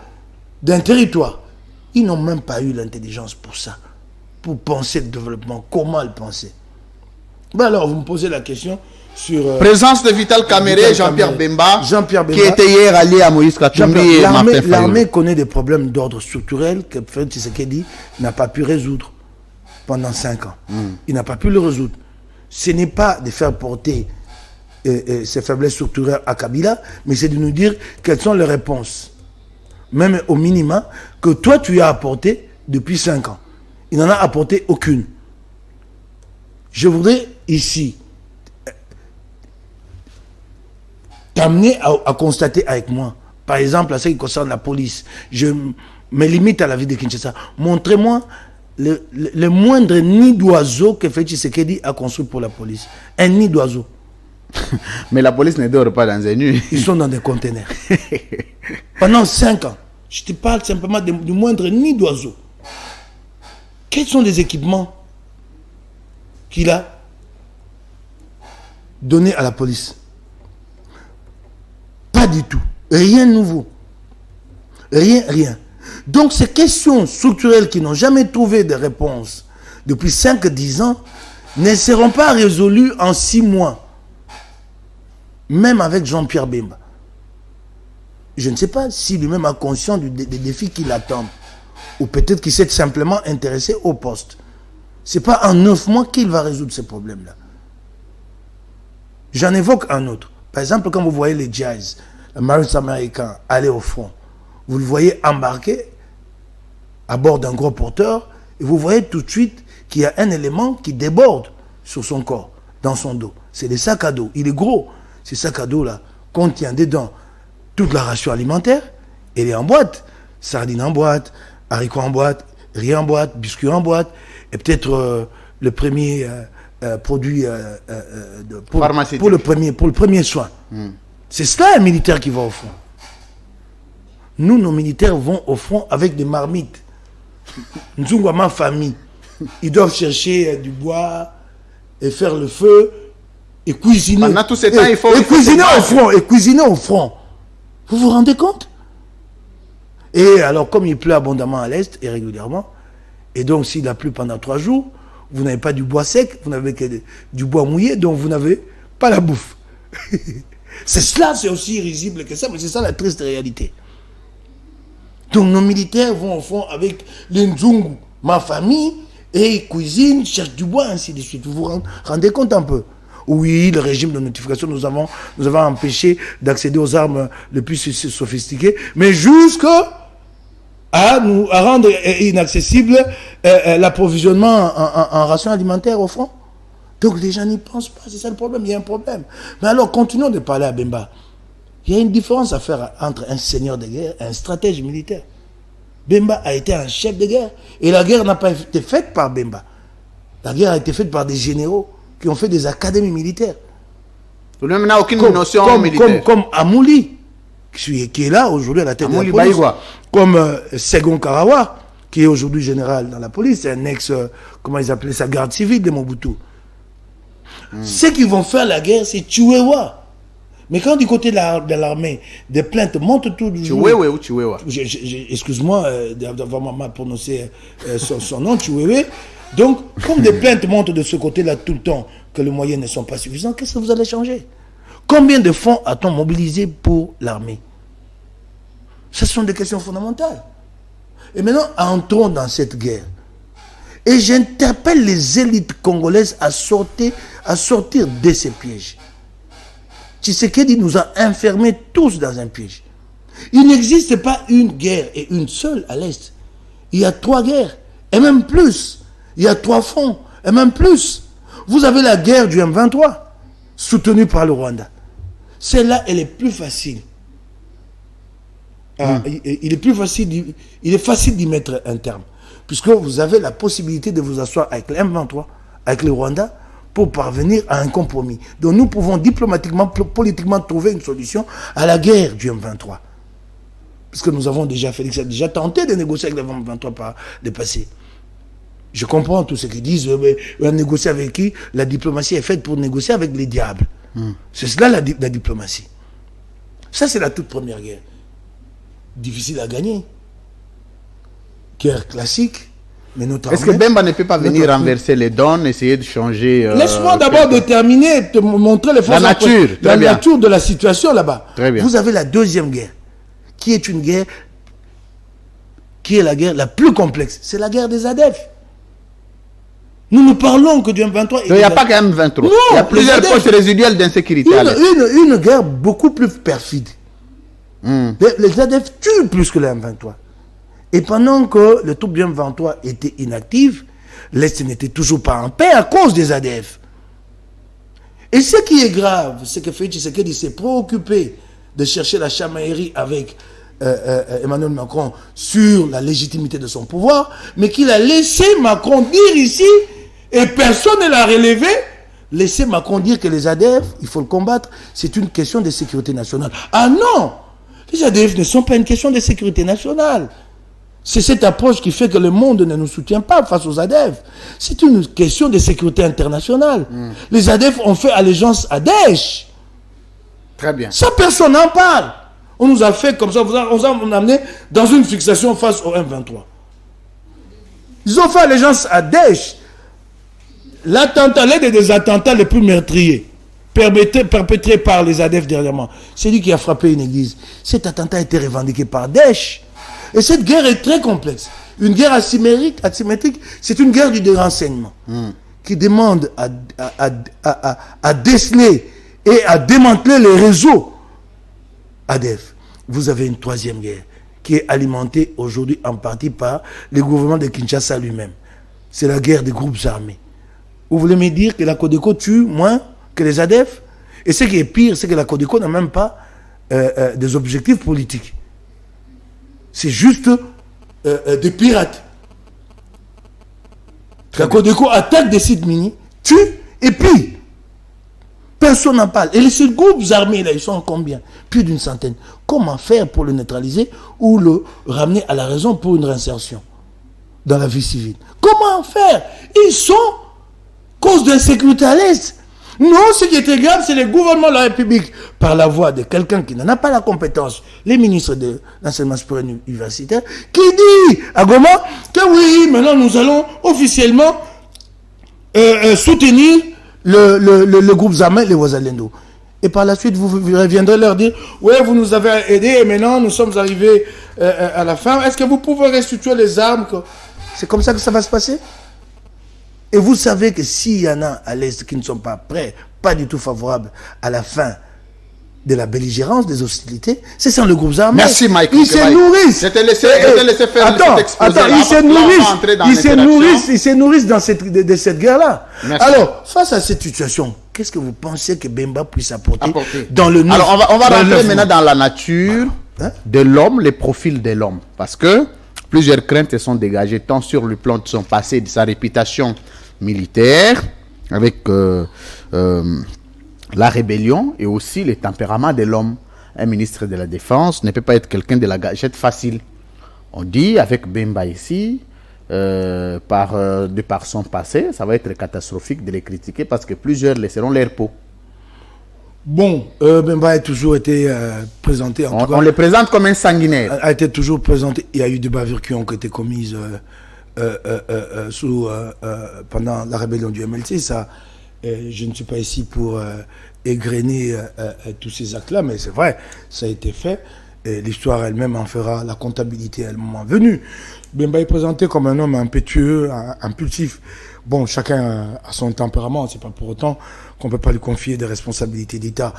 d'un territoire. Ils n'ont même pas eu l'intelligence pour ça, pour penser le développement. Comment le penser? Ben alors, vous me posez la question sur... Présence de Vital Kamerhe, Jean-Pierre Bemba, qui était hier allié à Moïse Katumbi et Martin Fayulu. L'armée connaît des problèmes d'ordre structurel que Félix Tshisekedi n'a pas pu résoudre pendant 5 ans. Il n'a pas pu le résoudre. Ce n'est pas de faire porter ces faiblesses structurelles à Kabila, mais c'est de nous dire quelles sont les réponses, même au minimum, que toi tu as apporté depuis 5 ans. Il n'en a apporté aucune. Je voudrais ici t'amener à constater avec moi, par exemple, à ce qui concerne la police. Je me limite à la ville de Kinshasa. Montrez-moi le moindre nid d'oiseau que Félix Tshisekedi a construit pour la police. Un nid d'oiseau. Mais la police ne dort pas dans un nid. Ils sont dans des conteneurs. Pendant 5 ans. Je te parle simplement du moindre nid d'oiseau. Quels sont les équipements qu'il a donnés à la police? Pas du tout. Rien de nouveau. Rien. Donc ces questions structurelles qui n'ont jamais trouvé de réponse depuis 5-10 ans ne seront pas résolues en 6 mois. Même avec Jean-Pierre Bemba. Je ne sais pas si lui-même a conscience des défis qui l'attendent. Ou peut-être qu'il s'est simplement intéressé au poste. Ce n'est pas en 9 mois qu'il va résoudre ces problèmes-là. J'en évoque un autre. Par exemple, quand vous voyez les Jazz, les Marines américains aller au front, vous le voyez embarquer à bord d'un gros porteur et vous voyez tout de suite qu'il y a un élément qui déborde sur son corps, dans son dos. C'est les sacs à dos. Il est gros. Ces sacs à dos-là contiennent dedans toute la ration alimentaire. Elle est en boîte. Sardines en boîte, haricots en boîte, riz en boîte, biscuits en boîte. Et peut-être le premier produit pour le premier soin. C'est cela un militaire qui va au front. Nous, nos militaires vont au front avec des marmites. Nous sommes ma famille. Ils doivent chercher du bois et faire le feu et cuisiner. Pendant tout ce temps, il faut cuisiner au front. Et cuisiner au front. Vous vous rendez compte? Et alors, comme il pleut abondamment à l'Est et régulièrement, et donc s'il a plu pendant 3 jours, vous n'avez pas du bois sec, vous n'avez que du bois mouillé, donc vous n'avez pas la bouffe. C'est aussi risible que ça, mais c'est ça la triste réalité. Donc nos militaires vont au fond avec les Nzungu, ma famille, et ils cuisinent, cherchent du bois, ainsi de suite. Vous vous rendez compte un peu? Oui, le régime de notification, nous avons empêché d'accéder aux armes les plus sophistiquées, mais jusqu'à rendre inaccessible l'approvisionnement en rations alimentaires au front. Donc les gens n'y pensent pas, c'est ça le problème, il y a un problème. Mais alors continuons de parler à Bemba. Il y a une différence à faire entre un seigneur de guerre et un stratège militaire. Bemba a été un chef de guerre. Et la guerre n'a pas été faite par Bemba. La guerre a été faite par des généraux qui ont fait des académies militaires. Lui-même n'a aucune notion militaire. Comme Amouli, qui est là aujourd'hui à la tête de la police. Baïgwa. Comme Segon Karawa, qui est aujourd'hui général dans la police. C'est un ex, comment ils appelaient ça, garde civile de Mobutu. Ceux qui vont faire la guerre, c'est Chiwewa. Mais quand du côté de l'armée, des plaintes montent tout du jour. Chiwewe ou Chiwewa? Excuse-moi d'avoir mal prononcé son nom, Chiwewe. Donc, comme des plaintes montent de ce côté-là tout le temps, que les moyens ne sont pas suffisants, qu'est-ce que vous allez changer? Combien de fonds a-t-on mobilisé pour l'armée? Ce sont des questions fondamentales. Et maintenant, entrons dans cette guerre. Et j'interpelle les élites congolaises à sortir de ces pièges. Tshisekedi nous a enfermés tous dans un piège. Il n'existe pas une guerre et une seule à l'Est. Il y a 3 guerres, et même plus. Il y a 3 fronts, et même plus. Vous avez la guerre du M23, soutenue par le Rwanda. Celle-là, elle est plus facile. Il est facile d'y mettre un terme. Puisque vous avez la possibilité de vous asseoir avec le M23, avec le Rwanda, pour parvenir à un compromis. Donc nous pouvons diplomatiquement, politiquement trouver une solution à la guerre du M23. Parce que nous avons Félix a déjà tenté de négocier avec le M23 par le passé. Je comprends tout ce qu'ils disent, négocier avec qui? La diplomatie est faite pour négocier avec les diables. C'est cela la diplomatie. Ça, c'est la toute première guerre. Difficile à gagner. Guerre classique. Est-ce que Bemba ne peut pas venir renverser les donnes, essayer de changer... Laisse-moi d'abord déterminer, te montrer les forces... La nature de la situation là-bas. Vous avez la deuxième guerre, qui est une guerre, qui est la guerre la plus complexe. C'est la guerre des ADF. Nous ne parlons que du M23. Il n'y a pas qu'un M23. Il y a plusieurs poches résiduelles d'insécurité. Une guerre beaucoup plus perfide. Les ADF tuent plus que le M23. Et pendant que le troupes du M23 était inactif, l'Est n'était toujours pas en paix à cause des ADF. Et ce qui est grave, c'est que Félix Tshisekedi s'est préoccupé de chercher la chamaillerie avec Emmanuel Macron sur la légitimité de son pouvoir, mais qu'il a laissé Macron dire ici, et personne ne l'a relevé, laisser Macron dire que les ADF, il faut le combattre, c'est une question de sécurité nationale. Ah non! Les ADF ne sont pas une question de sécurité nationale. C'est cette approche qui fait que le monde ne nous soutient pas face aux ADF. C'est une question de sécurité internationale. Les ADF ont fait allégeance à Daesh. Très bien. Ça, personne n'en parle. On nous a fait comme ça, on nous a amené dans une fixation face au M23. Ils ont fait allégeance à Daesh. L'attentat, l'un des attentats les plus meurtriers, perpétré par les ADF dernièrement, c'est lui qui a frappé une église. Cet attentat a été revendiqué par Daesh. Et cette guerre est très complexe. Une guerre asymétrique, c'est une guerre du renseignement qui demande à déceler et à démanteler les réseaux ADF. Vous avez une troisième guerre qui est alimentée aujourd'hui en partie par le gouvernement de Kinshasa lui-même. C'est la guerre des groupes armés. Vous voulez me dire que la Codeco tue moins que les ADF? Et ce qui est pire, c'est que la Codeco n'a même pas des objectifs politiques. C'est juste des pirates. La Codeco attaque des sites miniers, tue, et puis personne n'en parle. Et ces groupes armés, là, ils sont combien? Plus d'une centaine. Comment faire pour le neutraliser ou le ramener à la raison pour une réinsertion dans la vie civile? Comment faire? Ils sont cause d'insécurité à l'Est. Non, ce qui était grave, c'est le gouvernement de la République, par la voix de quelqu'un qui n'en a pas la compétence, les ministres de l'enseignement supérieur universitaire, qui dit à Goma que oui, maintenant nous allons officiellement soutenir le groupe armé, les Ouazalendo. Et par la suite, vous reviendrez leur dire, oui, vous nous avez aidés et maintenant nous sommes arrivés à la fin. Est-ce que vous pouvez restituer les armes? C'est comme ça que ça va se passer? Et vous savez que s'il y en a à l'Est qui ne sont pas prêts, pas du tout favorables à la fin de la belligérance, des hostilités, c'est sans le groupe armé. Merci Mike. Ils se nourrissent. Je te laissé faire ils se nourrissent de cette guerre-là. Alors, face à cette situation, qu'est-ce que vous pensez que Bemba puisse apporter dans le neuf? Alors, on va rentrer maintenant dans la nature de l'homme, les profils de l'homme. Parce que plusieurs craintes sont dégagées, tant sur le plan de son passé, de sa réputation militaire, avec la rébellion, et aussi le tempérament de l'homme. Un ministre de la Défense ne peut pas être quelqu'un de la gâchette facile. On dit, avec Bemba ici, de par son passé, ça va être catastrophique de les critiquer parce que plusieurs laisseront leur peau. Bon, Bemba a toujours été présenté, en tout cas, on le présente comme un sanguinaire. A été toujours présenté. Il y a eu des bavures qui ont été commises pendant la rébellion du MLC. Ça, je ne suis pas ici pour égrener tous ces actes-là, mais c'est vrai, ça a été fait. L'histoire elle-même en fera la comptabilité à un moment venu. Bemba est présenté comme un homme impétueux, impulsif. Bon, chacun a son tempérament, c'est pas pour autant qu'on peut pas lui confier des responsabilités d'État.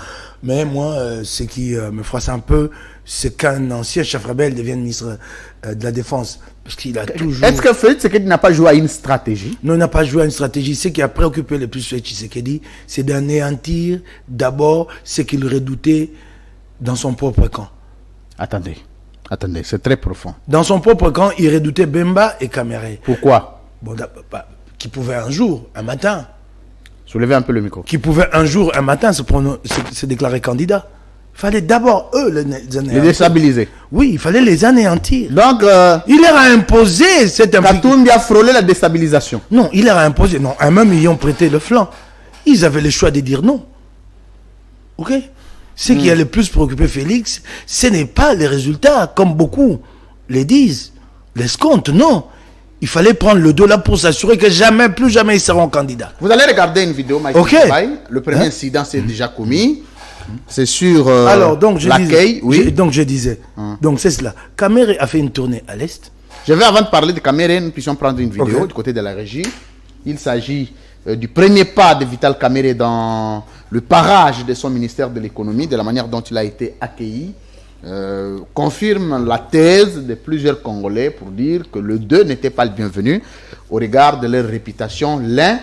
Mais moi, ce qui me froisse un peu, c'est qu'un ancien chef rebelle devienne ministre de la Défense. Parce qu'il a toujours... Est-ce que Félix Tshisekedi n'a pas joué à une stratégie? Non, il n'a pas joué à une stratégie. Ce qui a préoccupé le plus Félix Tshisekedi, c'est d'anéantir d'abord ce qu'il redoutait dans son propre camp. Attendez, c'est très profond. Dans son propre camp, il redoutait Bemba et Kamere. Pourquoi? Bon, qui pouvaient un jour, un matin... Soulevez un peu le micro. Qui pouvaient un jour, un matin, se déclarer candidat. Il fallait d'abord, eux, les anéantir. Les déstabiliser. Oui, il fallait les anéantir. Donc, il leur a imposé cette implication. Katumbi a frôlé la déstabilisation. Non, il leur a imposé. Non, même ils ont prêté le flanc. Ils avaient le choix de dire non. Ok? Ce qui a le plus préoccupé Félix, ce n'est pas les résultats, comme beaucoup les disent, l'escompte, non. Il fallait prendre le dos là pour s'assurer que jamais, plus jamais, ils seront candidats. Vous allez regarder une vidéo, Mike. Ok. Le premier incident s'est déjà commis. C'est sur alors, donc, l'accueil. Oui. Donc, je disais. Donc, c'est cela. Kamere a fait une tournée à l'Est. Je vais, avant de parler de Kamere, nous puissions prendre une vidéo du côté de la régie. Il s'agit du premier pas de Vital Kamere dans le parage de son ministère de l'économie, de la manière dont il a été accueilli. Confirme la thèse de plusieurs Congolais pour dire que les deux n'étaient pas le bienvenu au regard de leur réputation. L'un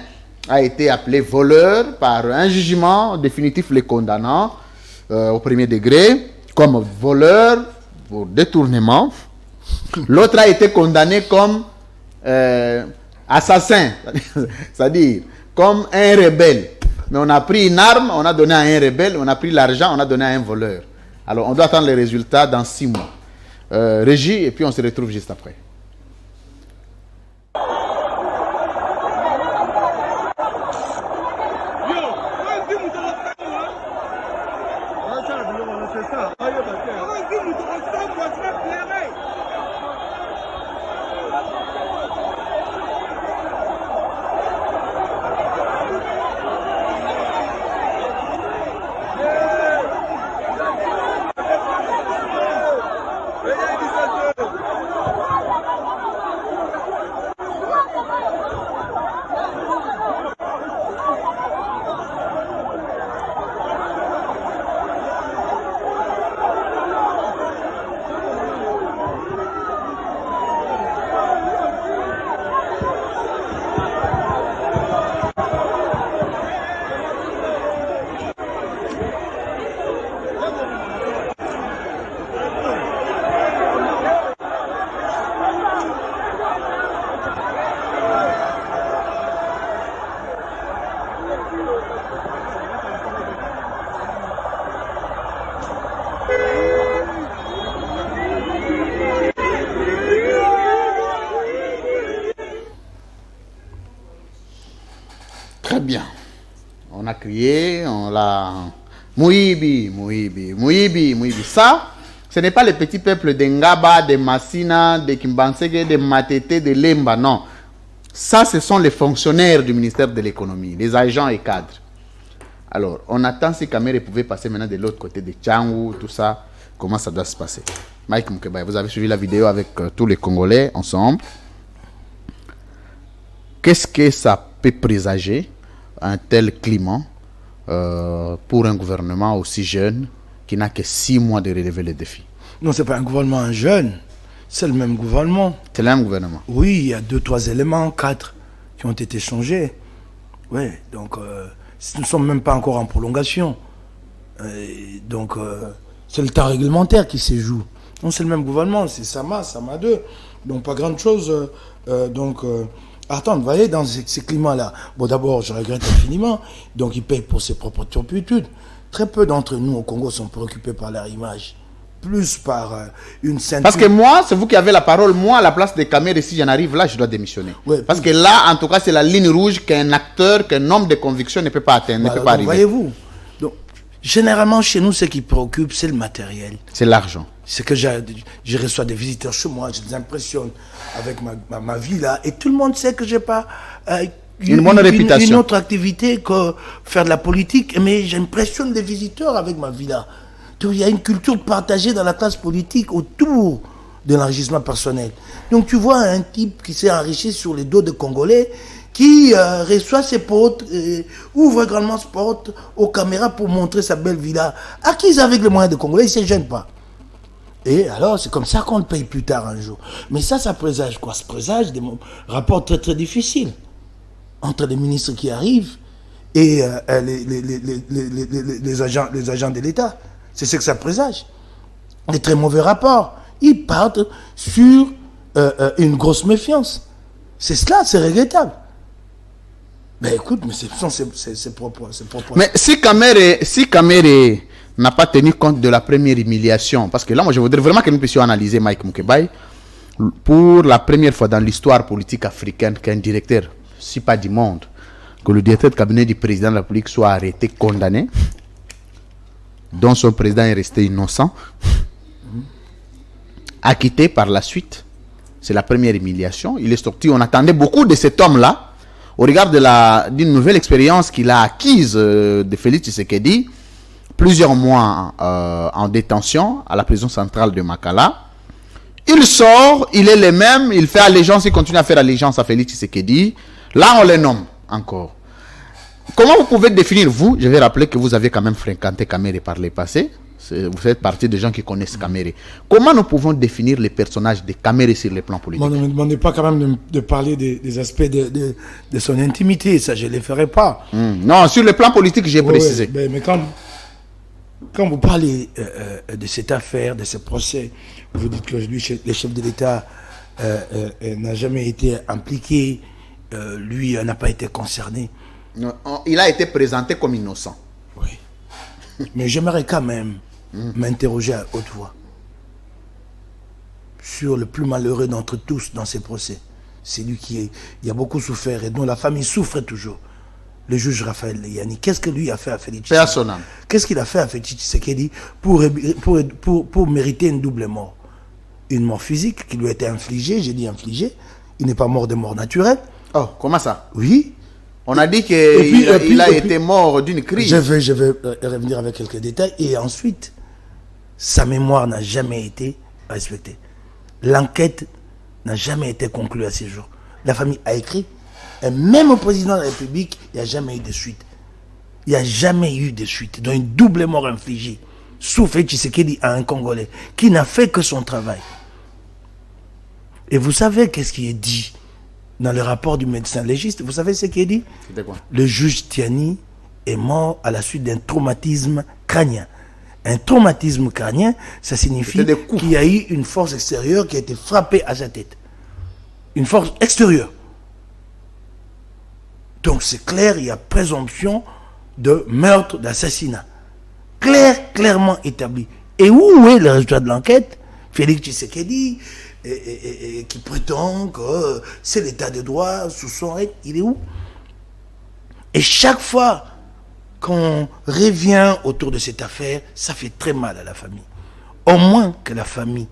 a été appelé voleur par un jugement définitif les condamnant au premier degré comme voleur pour détournement. L'autre a été condamné comme assassin, c'est-à-dire comme un rebelle. Mais on a pris une arme, on a donné à un rebelle, on a pris l'argent, on a donné à un voleur. Alors, on doit attendre les résultats dans 6 mois. Régie, et puis on se retrouve juste après. Bien. On a crié, on l'a... Mouibi, Mouibi, Mouibi, Mouibi. Ça, ce n'est pas les petits peuples de Ngaba, de Massina, de Kimbansege, de Matete, de Lemba, non. Ça, ce sont les fonctionnaires du ministère de l'économie, les agents et cadres. Alors, on attend si Kamere pouvait passer maintenant de l'autre côté de Tchangou, tout ça. Comment ça doit se passer? Mike Mukeba, vous avez suivi la vidéo avec tous les Congolais ensemble. Qu'est-ce que ça peut présager, un tel climat, pour un gouvernement aussi jeune qui n'a que 6 mois de relever les défis? Non, ce n'est pas un gouvernement jeune, c'est le même gouvernement. C'est le même gouvernement. Oui, il y a 2, 3 éléments, 4 qui ont été changés. Oui, donc nous ne sommes même pas encore en prolongation. Donc c'est le temps réglementaire qui se joue. Non, c'est le même gouvernement, c'est Sama 2. Donc pas grande chose. Attends, vous voyez, dans ces climats-là, bon d'abord, je regrette infiniment, donc ils payent pour ses propres turpitudes. Très peu d'entre nous au Congo sont préoccupés par leur image, plus par une ceinture. Parce que moi, c'est vous qui avez la parole, moi, à la place de Kamere, si j'en arrive là, je dois démissionner. Ouais, parce que là, en tout cas, c'est la ligne rouge qu'un acteur, qu'un homme de conviction ne peut pas atteindre, ne peut pas arriver. Voyez-vous, donc, généralement, chez nous, ce qui préoccupe, c'est le matériel. C'est l'argent. C'est que je reçois des visiteurs chez moi, je les impressionne avec ma villa, et tout le monde sait que je n'ai pas une bonne réputation. Une autre activité que faire de la politique, mais j'impressionne les visiteurs avec ma villa. Donc il y a une culture partagée dans la classe politique autour de l'enrichissement personnel. Donc tu vois un type qui s'est enrichi sur les dos de Congolais, qui reçoit ses potes, ouvre grandement ses portes aux caméras pour montrer sa belle villa. Acquise avec les moyens de Congolais, il ne se gêne pas. Et alors, c'est comme ça qu'on le paye plus tard un jour. Mais ça présage quoi? Ça présage des rapports très très difficiles entre les ministres qui arrivent et les agents de l'État. C'est ce que ça présage. Des très mauvais rapports. Ils partent sur une grosse méfiance. C'est cela, c'est regrettable. Ben écoute, mais c'est propre. Mais si Kamere n'a pas tenu compte de la première humiliation, parce que là, moi, je voudrais vraiment que nous puissions analyser Mike Mukeba, pour la première fois dans l'histoire politique africaine qu'un directeur, si pas du monde, que le directeur de cabinet du président de la République soit arrêté, condamné, dont son président est resté innocent, acquitté par la suite. C'est la première humiliation. Il est sorti. On attendait beaucoup de cet homme-là, au regard d'une nouvelle expérience qu'il a acquise de Félix Tshisekedi, plusieurs mois en détention à la prison centrale de Makala. Il sort, il est le même, il fait allégeance, il continue à faire allégeance à Félix Tshisekedi. Là, on le nomme encore. Comment vous pouvez définir, vous, je vais rappeler que vous avez quand même fréquenté Kamere par le passé, vous faites partie des gens qui connaissent Kamere. Comment nous pouvons définir les personnages de Kamere sur le plan politique? Bon, ne me demandez pas quand même de parler des aspects de son intimité, ça je ne le ferai pas. Non, sur le plan politique, j'ai précisé. Ouais, mais quand vous parlez de cette affaire, de ce procès, vous dites que lui, le chef de l'État n'a jamais été impliqué, lui n'a pas été concerné. Non, il a été présenté comme innocent. Oui. Mais j'aimerais quand même m'interroger à haute voix sur le plus malheureux d'entre tous dans ces procès. C'est lui qui a beaucoup souffert et dont la famille souffre toujours. Le juge Raphaël Leyani, qu'est-ce que lui a fait à Félix Tshisekedi? Personnel. Qu'est-ce qu'il a fait à Félix Tshisekedi pour mériter une double mort? Une mort physique qui lui a été infligée, j'ai dit infligée. Il n'est pas mort de mort naturelle. Oh, comment ça? Oui. On a dit qu'il a été mort d'une crise. Je vais revenir avec quelques détails. Et ensuite, sa mémoire n'a jamais été respectée. L'enquête n'a jamais été conclue à ce jour. La famille a écrit. Et même au président de la République, il n'y a jamais eu de suite. Il n'y a jamais eu de suite. Donc une double mort infligée. Sous Félix Tshisekedi à un Congolais qui n'a fait que son travail. Et vous savez qu'est-ce qui est dit dans le rapport du médecin légiste? Vous savez ce qui est dit? C'était quoi? Le juge Tiani est mort à la suite d'un traumatisme crânien. Un traumatisme crânien, ça signifie qu'il y a eu une force extérieure qui a été frappée à sa tête. Une force extérieure. Donc c'est clair, il y a présomption de meurtre, d'assassinat. Clairement établi. Et où est le résultat de l'enquête? Félix Tshisekedi, qui prétend que c'est l'état de droit sous son règne, il est où? Et chaque fois qu'on revient autour de cette affaire, ça fait très mal à la famille. Au moins que la famille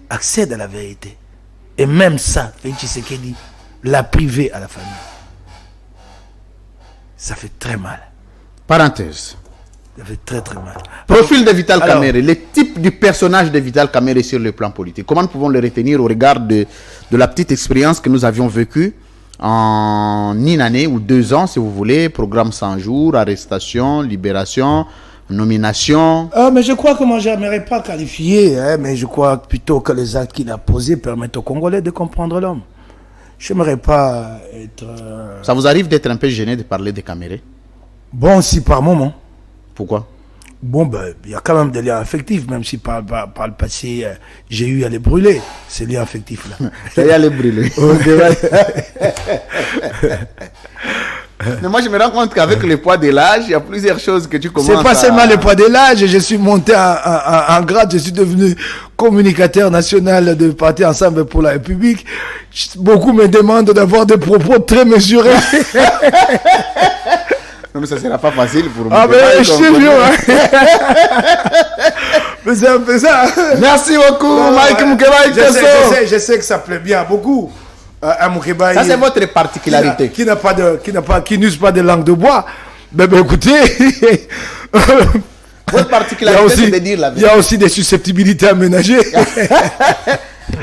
accède à la vérité. Et même ça, Félix Tshisekedi l'a privé à la famille. Ça fait très mal. Parenthèse. Ça fait très très mal. Profil de Vital Kamerhe, le type du personnage de Vital Kamerhe sur le plan politique. Comment nous pouvons le retenir au regard de la petite expérience que nous avions vécue en une année ou 2 ans, si vous voulez, programme 100 jours, arrestation, libération, nomination. Mais je crois que moi, je n'aimerais pas qualifier, mais je crois plutôt que les actes qu'il a posés permettent aux Congolais de comprendre l'homme. Je n'aimerais pas être... Ça vous arrive d'être un peu gêné de parler de Kamerhe? Bon, si par moment. Pourquoi? Bon, il y a quand même des liens affectifs, même si par le passé, j'ai eu à les brûler, ces liens affectifs-là. J'ai eu à les brûler. Mais moi, je me rends compte qu'avec le poids de l'âge, il y a plusieurs choses que tu commences à... C'est pas seulement le poids de l'âge, je suis monté en grade, je suis devenu communicateur national de Parti Ensemble pour la République. Beaucoup me demandent d'avoir des propos très mesurés. Non, mais ça sera pas facile pour moi. Ah, mais je te jure, mais c'est un peu ça. Merci beaucoup, Mike Moukebaï. Je sais que ça plaît bien à beaucoup. Moukebaï, ça, c'est votre particularité. Qui n'use pas de langue de bois. Mais écoutez, votre particularité, c'est de dire la vérité. Il y a aussi des susceptibilités aménagées.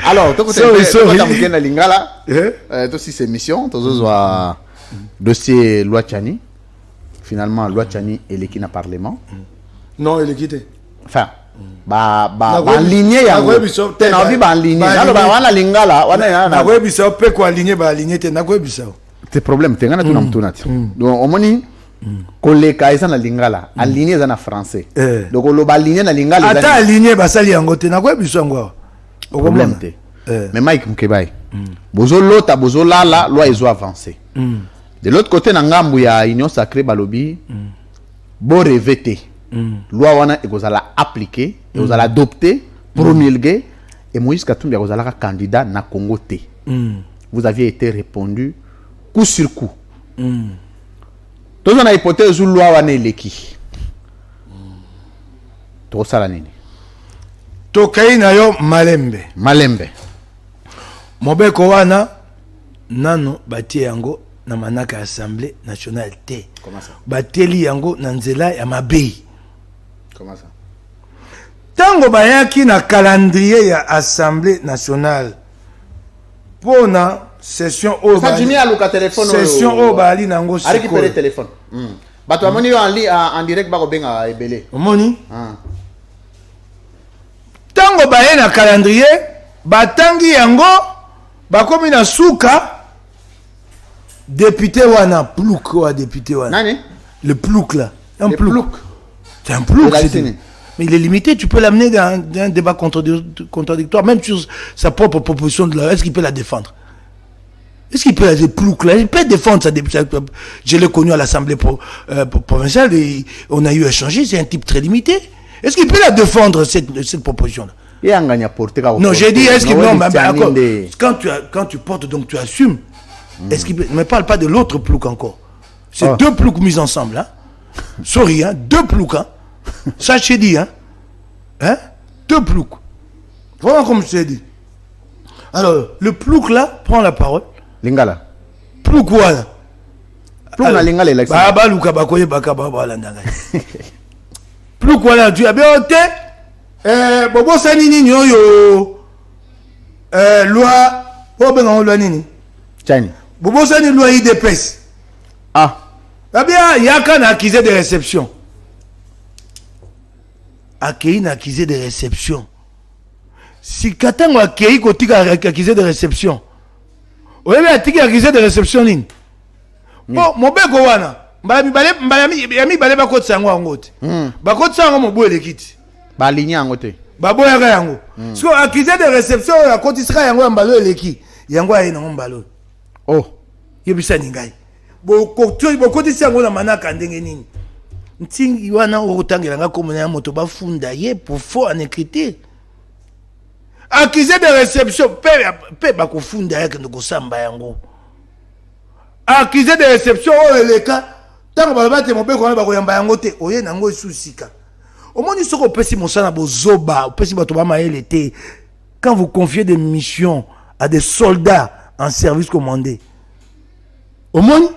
Alors, toi, tu as Lingala. Toi aussi, c'est mission. Tu as dossier Loi Tchani. Finalement, Loi Tchani et l'équipe parlement. Non, il est quitté. Enfin, en ligne, il y a un c'est problème, tu as un donc, au moins, collègue ils na lingala aligné na français donc le aligné na lingala ata aligné basali yango te na kwa biso ngo problème te mais Mike Moukebaï bozo lota bozo lala loi ils ont avancé de l'autre côté na ngambu ya union sacrée balobi bo revêté loi wana ekozala appliquer ekozala adopter promulguer et Moïse Katumbi ekozala candidat na Congo te vous aviez été répondu coup sur coup tous on a hypothèse où loi wana eleki to sala nini to kaina yo malembe mobeko wana nano batie yango na manaka assemblée nationale te. Comment ça? Bateli yango na nzela ya mabei. Comment ça? Tango bayaki na calendrier ya assemblée nationale pona session au ça Jimmy a le téléphone session au bali nango a récupéré le téléphone bato amoni yo en direct ba ko benga ebele omoni tango baye na calendrier batangi yango bakomi na suka député wana plouk wa député wana nani le plouk là un plouk c'est un plouk mais il est limité, tu peux l'amener dans un débat contradictoire même sur sa propre proposition de loi. Est-ce qu'il peut la défendre? Est-ce qu'il peut la plouk là? Il peut défendre sa je l'ai connu à l'Assemblée provinciale et on a eu à échanger, c'est un type très limité. Est-ce qu'il peut la défendre cette proposition là? Non, j'ai dit est-ce qu'il quand tu portes donc tu assumes. Est-ce qu'il peut... Ne me parle pas de l'autre plouc encore. C'est deux ploucs mis ensemble. Hein? Sorry, hein? Deux ploucs. Hein? Ça, je t'ai dit. Hein? Deux ploucs. Voilà comme je t'ai dit. Alors, le plouc là prend la parole. Lingala. Plouc voilà. Plouc na lingala élection. Baba luka bakoye baka baba la ndanga. Plouc voilà, tu as bien noté. Bobo sanini nyoyo. Loi. Oh ben on loi nini. Tchani. Bobo Sani loi IDPS. Ah. Eh bien, il y a qu'un accusé de réception. Accueilli accusé de réception. Si Katango accueilli kotika accusé de réception. Vous avez accusé de réception ligne. Bon, mon beko wana. Yami bale bakot sango angote. Bakot sango mobo elekiti. Ba ligne angote. Babo ya yango. So accusé de réception ya kotisika yango mbalo eleki. Yango ayi na mbalo. Oh, yebisa ningai bokotisi yango na manaka ndenge nini ntingi wana okotangela nga komona ya moto bafunda ye pour faux en écriture accusé de réception pe bakofunda yake ndoko samba yango accusé de réception oyo eleka tango baloba te mobeko wana bakoyamba yango te oye nango esusika omoni soko opesi mosala bozoba opesi bato bamayele te quand vous confiez des missions à des soldats en service commandé omoni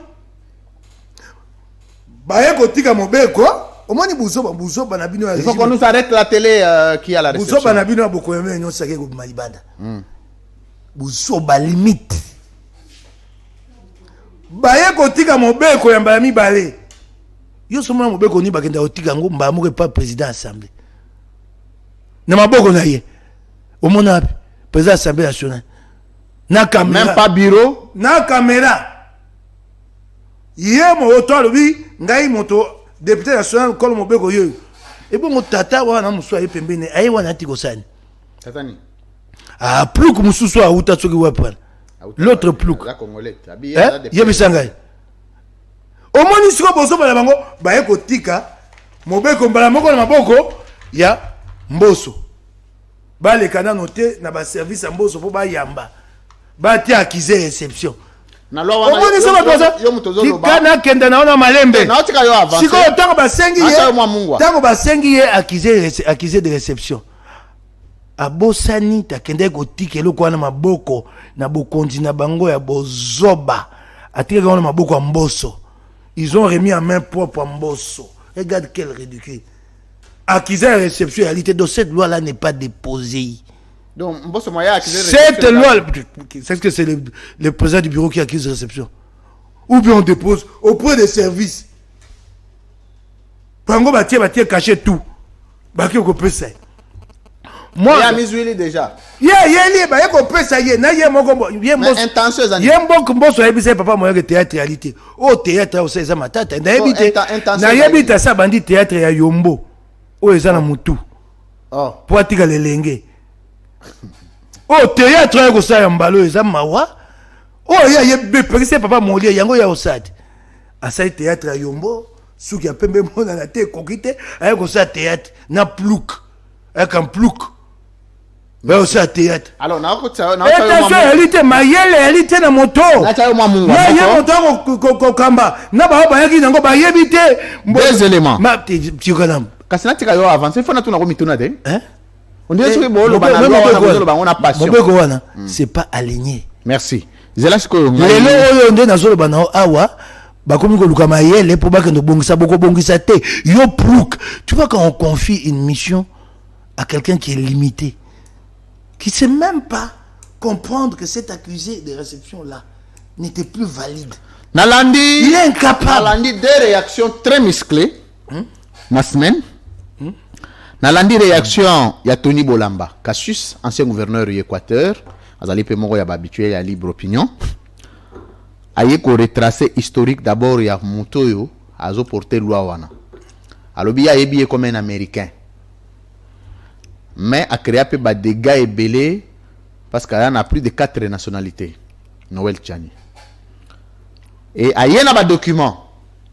baye kotika mobeko omoni buzoba na bino il faut qu'on nous arrête la télé qui a la réception buzoba na bino bokoyeme nyonso sake ko malibanda buzoba limite baye kotika mobeko ya mbala mibale yo somona mobeko ni bakenda kotika ngo mbala moko pas président assemblée na maboko na ye omona président assemblée nationale na caméra même pas bureau na caméra ye moto alobi ngai moto député national kolo mobeko yo et bon tata wana musu aye pembeni aye wana tiko sani tatani ah plus que mususu a uta tsoki wapana l'autre plouc yebisangai omoni siko boso bala bango baye kotika mobeko mbala moko na maboko ya mboso baleka nano te na baservice ya mboso mpo bayamba batia accusé réception omoni siko bato tikana kenda na ona malembe siko tango basengi ye accusé de réception abosani takende kotika eloko wana maboko na bokonzi na bango ya bozoba atika wana maboko ya mboso ils ont remis en main propre à mboso regarde quel ridicule accusé de réception en réalité donc cette loi là n'est pas déposée donc mboso moya accusé cette loi c'est que c'est le président du bureau qui accuse de réception ou bien on dépose auprès des services bango batie caché tout baki ko pesa moi il a mis huile déjà ye ba ye ko pesa ye na ye moko ye mboso intention za ye mboso yebisa papa moya ke théâtre réalité o théâtre o seza matata na yebite na yebite sa bandi théâtre ya yombo o eza na mutu po atika lelenge o théâtre ya ko sa ya mbalo eza mawa o ye be pekise papa molia yango ya osadi asa théâtre ya yombo suki ya pembe mona na te kokite ay ko sa théâtre na plouk avec un plouk. Mais aussi à théâtre. Alors, réalité, ma réalité na moto. Kamba. Na ba ba yaki nango ba yebite. Deux éléments. Ma tu kanam. Kasina tika yo avancer, faut na tuna ko mituna de. Hein? On dirait que on a passion. C'est pas aligné. Merci. Zela siko ngai. Lelo nde na zolo bana awa. Bakomi ko luka mayele pour ba kendo bongisa boko bongisa te. Yo plouk. Tu vois quand on confie une mission à quelqu'un qui est limité, qui ne sait même pas comprendre que cet accusé de réception-là n'était plus valide. Nalandi, il est incapable. Nalandi des réactions très musclées. Ma semaine. Nalandi réaction ya Tony Bolamba, Cassius, ancien gouverneur de l'Équateur, azali pe moko ya habitué à libre opinion. Aye ko retracer historique d'abord ya Mutoyo, azo porter loi wana. Alobi ya yebi comme un américain. Mais a créé peu de dégâts et belé parce qu'il y a plus de 4 nationalités. Noël Tchani. Et il y a un document.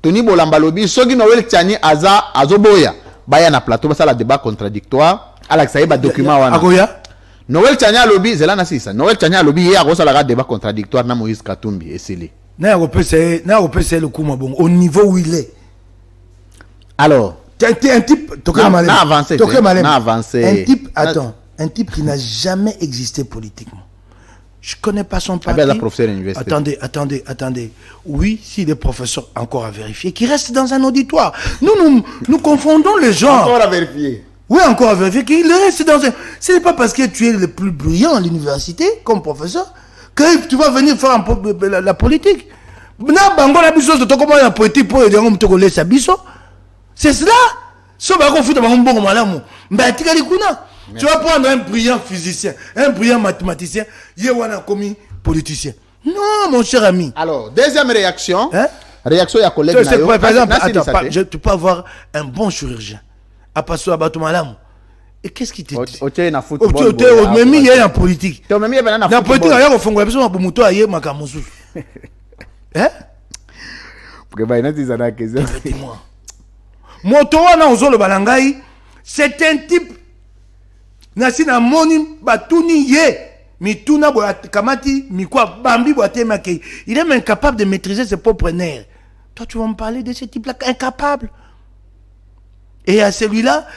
Tony Bolamba lobi soki Noël Tchani azoboya. Baya na plateau ça la débat contradictoire. Ala ça y a document wana. Agoya. Noël Tchani lobi zela na sisa. Noël Tchani lobi hier a la débat contradictoire na Moïse Katumbi et Sélé. Na repese le coup bon au niveau où il est. Alors un type un type qui n'a jamais existé politiquement. Je connais pas son parti. Attendez. Oui, s'il est professeur, encore à vérifier, qui reste dans un auditoire. Nous confondons les gens. Encore à vérifier. Oui, encore à vérifier qu'il reste dans un... Ce n'est pas parce que tu es le plus brillant à l'université, comme professeur, que tu vas venir faire la politique. C'est cela. Tu vas prendre un brillant physicien, un brillant mathématicien, comme politicien. Non, mon cher ami. Alors, deuxième réaction. Hein? Réaction à collègue. Par exemple, tu peux avoir un bon chirurgien. À passer à Batomalam. Et qu'est-ce qui te dit? Même il y a en politique. Dans la politique, il y a un fonds de hein? Dis-moi. Motowana ozolo balangai, c'est un type Nasina moni batuni ye Mituna Kamati, Mikwa, Bambi Boatemake. Il est même incapable de maîtriser ses propres nerfs. Toi, tu vas me parler de ce type-là, incapable. Et à celui-là,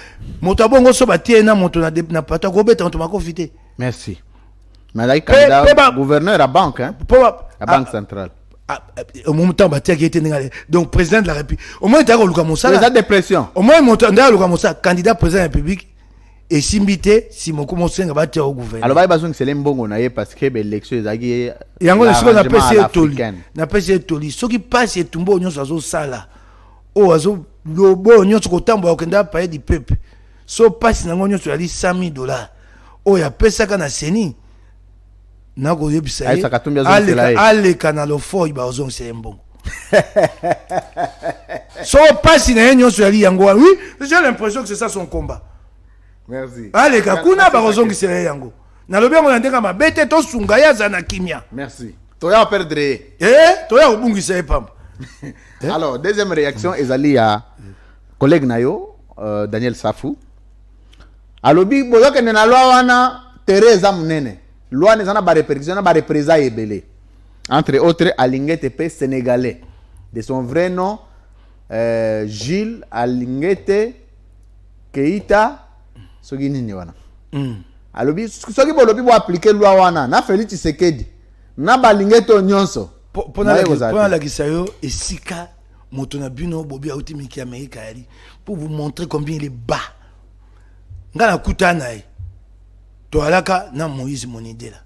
Motabongo Sobatiena, Montona Napata, Gobet, on t'a confité. Merci. Mais là, il candidat gouverneur à la banque, hein? La banque centrale. Au moment où qui était donc président de la République. Au moins, il y a président de pression. Au moins, il y a candidat président de la République. Et si m'bité si mon commencé à battre au gouvernement. Alors, il y a besoin que c'est l'embongo parce que l'élection est et encore ce qu'on appelle c'est toli. On appelle c'est toli. Ce qui passe c'est tout bon, nous avons ça là. Oh, azo le bon, nous avons autant de kenda payer du peuple. So passe na ngonyo sur ali $100,000. Oh, ya pesa kana seni. Na ko yebisa. Ale kana lo foi ba ozong c'est mbongo. So passe na ngonyo sur ali yango. Oui, j'ai l'impression que c'est ça son combat. Merci. Allez, Kakuna Barozon qui serait yango. Na lobi on entend ma bête to sungaya zana kimia. Merci. Toya perdre. Toya obungi c'est pam. Alors, deuxième réaction ezali à collègue nayo Daniel Safou. Alobi boyoke na loi wana Teresa Munene. Loi nezana ba répercussion ba représal ebele. Entre autres Alingete P sénégalais de son vrai nom Gilles Alingete Keita soki nini wana alobi soki bolobi bo appliquer loi wana na Félix Tshisekedi na balingeto nyonso pona la kisayo esika moto na bino bobi auti miki Amerika yali pour vous montrer combien il est bas ngana kutana e to alaka na Moïse Monidela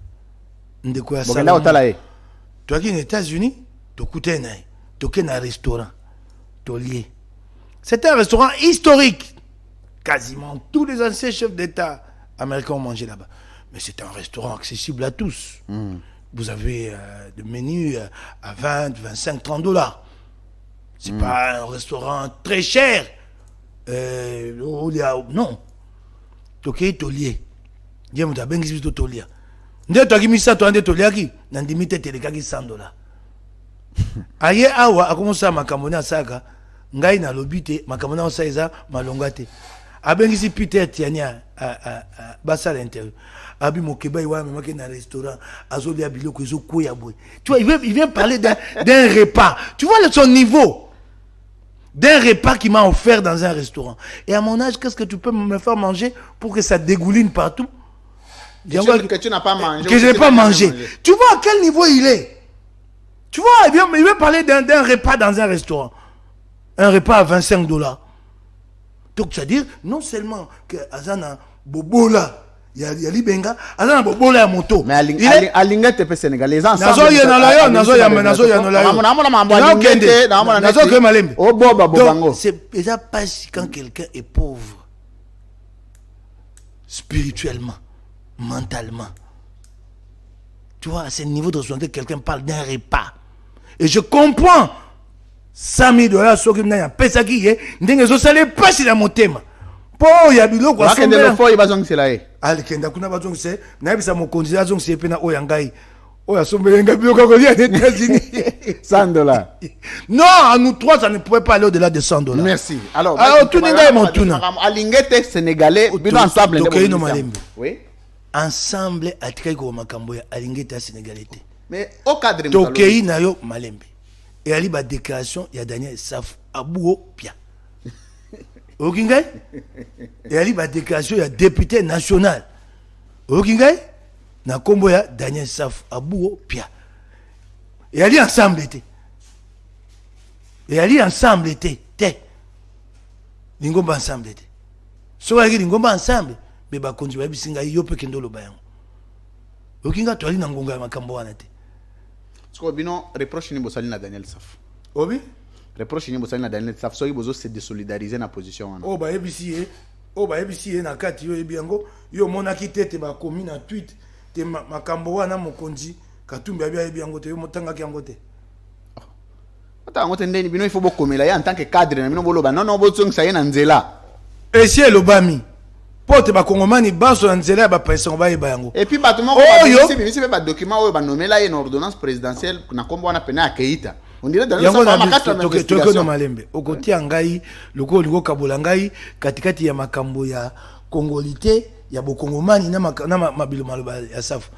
ndeko ya sala otala e to aki aux États-Unis to kutena e to ke na restaurant to lié. C'est un restaurant historique. Quasiment tous les anciens chefs d'État américains ont mangé là-bas. Mais c'est un restaurant accessible à tous. Vous avez des menus à 20, 25, $30. C'est pas un restaurant très cher. Non. Toké tolier. Dieu m'a bien dit que tolier. Ndé toi qui mis ça toi ndé tolier qui n'andimite telekaki $100. Aye awa a commencé à makamona saka ngai na lobité makamona osaiza malongate. Abengisi Peter Tiania à Bassa l'intérieur. Abi Mokeba iwa même qui dans restaurant azolia biloko zo koya boy. Tu vois il vient parler d'un repas. Tu vois son niveau d'un repas qu'il m'a offert dans un restaurant. Et à mon âge, qu'est-ce que tu peux me faire manger pour que ça dégouline partout? Que tu n'as pas mangé. Que je n'ai pas mangé. Tu vois à quel niveau il est? Tu vois, il vient parler d'un repas dans un restaurant. Un repas à $25. Donc, c'est-à-dire, non seulement que Azana Bobola, il y a Libenga, Azana Bobola à moto. Mais Alinga te sénégalais, les ensemble. Donc, c'est déjà pas si quand quelqu'un est pauvre, spirituellement, mentalement. Tu vois, à ce niveau de responsabilité, quelqu'un parle d'un repas. Et je comprends. $100,000 so ki mna pesa ki ye ndenge zo sale pasi na motema po ya biloko asombe le fo ibazong sela e ali kenda kuna bazong se na bisa mo kondiza zong se pena o yangai o ya sombe nga biloko ko ya États-Unis $100. Non, à nous trois ça ne pouvait pas aller au-delà de $100. Merci. Alors tout ninga mon tuna alingete sénégalais bino ensemble oui ensemble atika ko makambo ya alingete sénégalais. Mais au cadre de Tokei na yo malembe. Et il y a une déclaration, il y a Daniel Safou Abouo Pia. Ok, il y a une déclaration, il y a député national. Ok, il y a Daniel Safou Abouo Pia. Et il y a ensemble été. Et il y a ensemble été. Lingomba ensemble été. So il y a Lingomba ensemble. Mais bah quand tu vas bisinga yope kendo lo bayan. Ok, il y a toi na ngonga makambo wana te. Bino reproche ni bosali na Daniel Safou. Obi? Reproche ni bosali na Daniel Safou so ibozo se désolidariser na position wana. Oh ba ebisi na kati yo ebiango yo mona ki tete ba komi na tweet te makambo wana mokonzi katumbi abia ebiango te yo motanga ki yango te. Ata ngote ndeni bino il faut bokomela ya en tant que cadre na bino boloba non bozong sa ye na nzela. Esi elobami. Pote ba kongomani baso na nzela ba president ba yeba yango. Et puis bato moko ba bisi ba document oyo ba nomela une ordonnance présidentielle na kombo wana pena Keita. On dirait dans le toko no malembe. Okoti ngai loko liko kabola ngai katikati ya makambo ya kongolité ya bokongomani na mabilo maloba ya safu.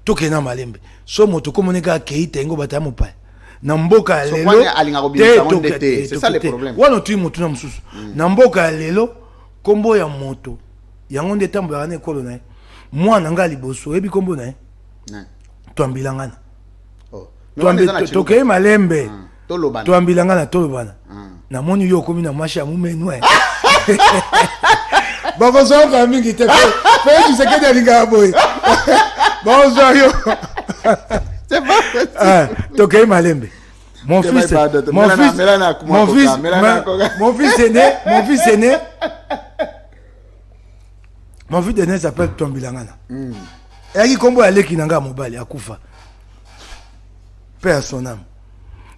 tokena malembe so moto komoneka Keita ngo bata mopaya na mboka So, lelo kwani alinga kobimisa monde te. C'est ça le problème. wana tu moto na mususu na mboka lelo kombo ya moto yango nde tambola na ekolo na ye mwana nga liboso ebi kombo na ye twambilangana tokei malembe twambilangana tolobana namoni yo komi na masha mumenwe bakozoka mingi te pe Tshisekedi alinga boy bonjour yo tokei malembe mon fils aîné s'appelle Twambilangana. Et qui combo aleki nanga mobali akufa. Père son âme.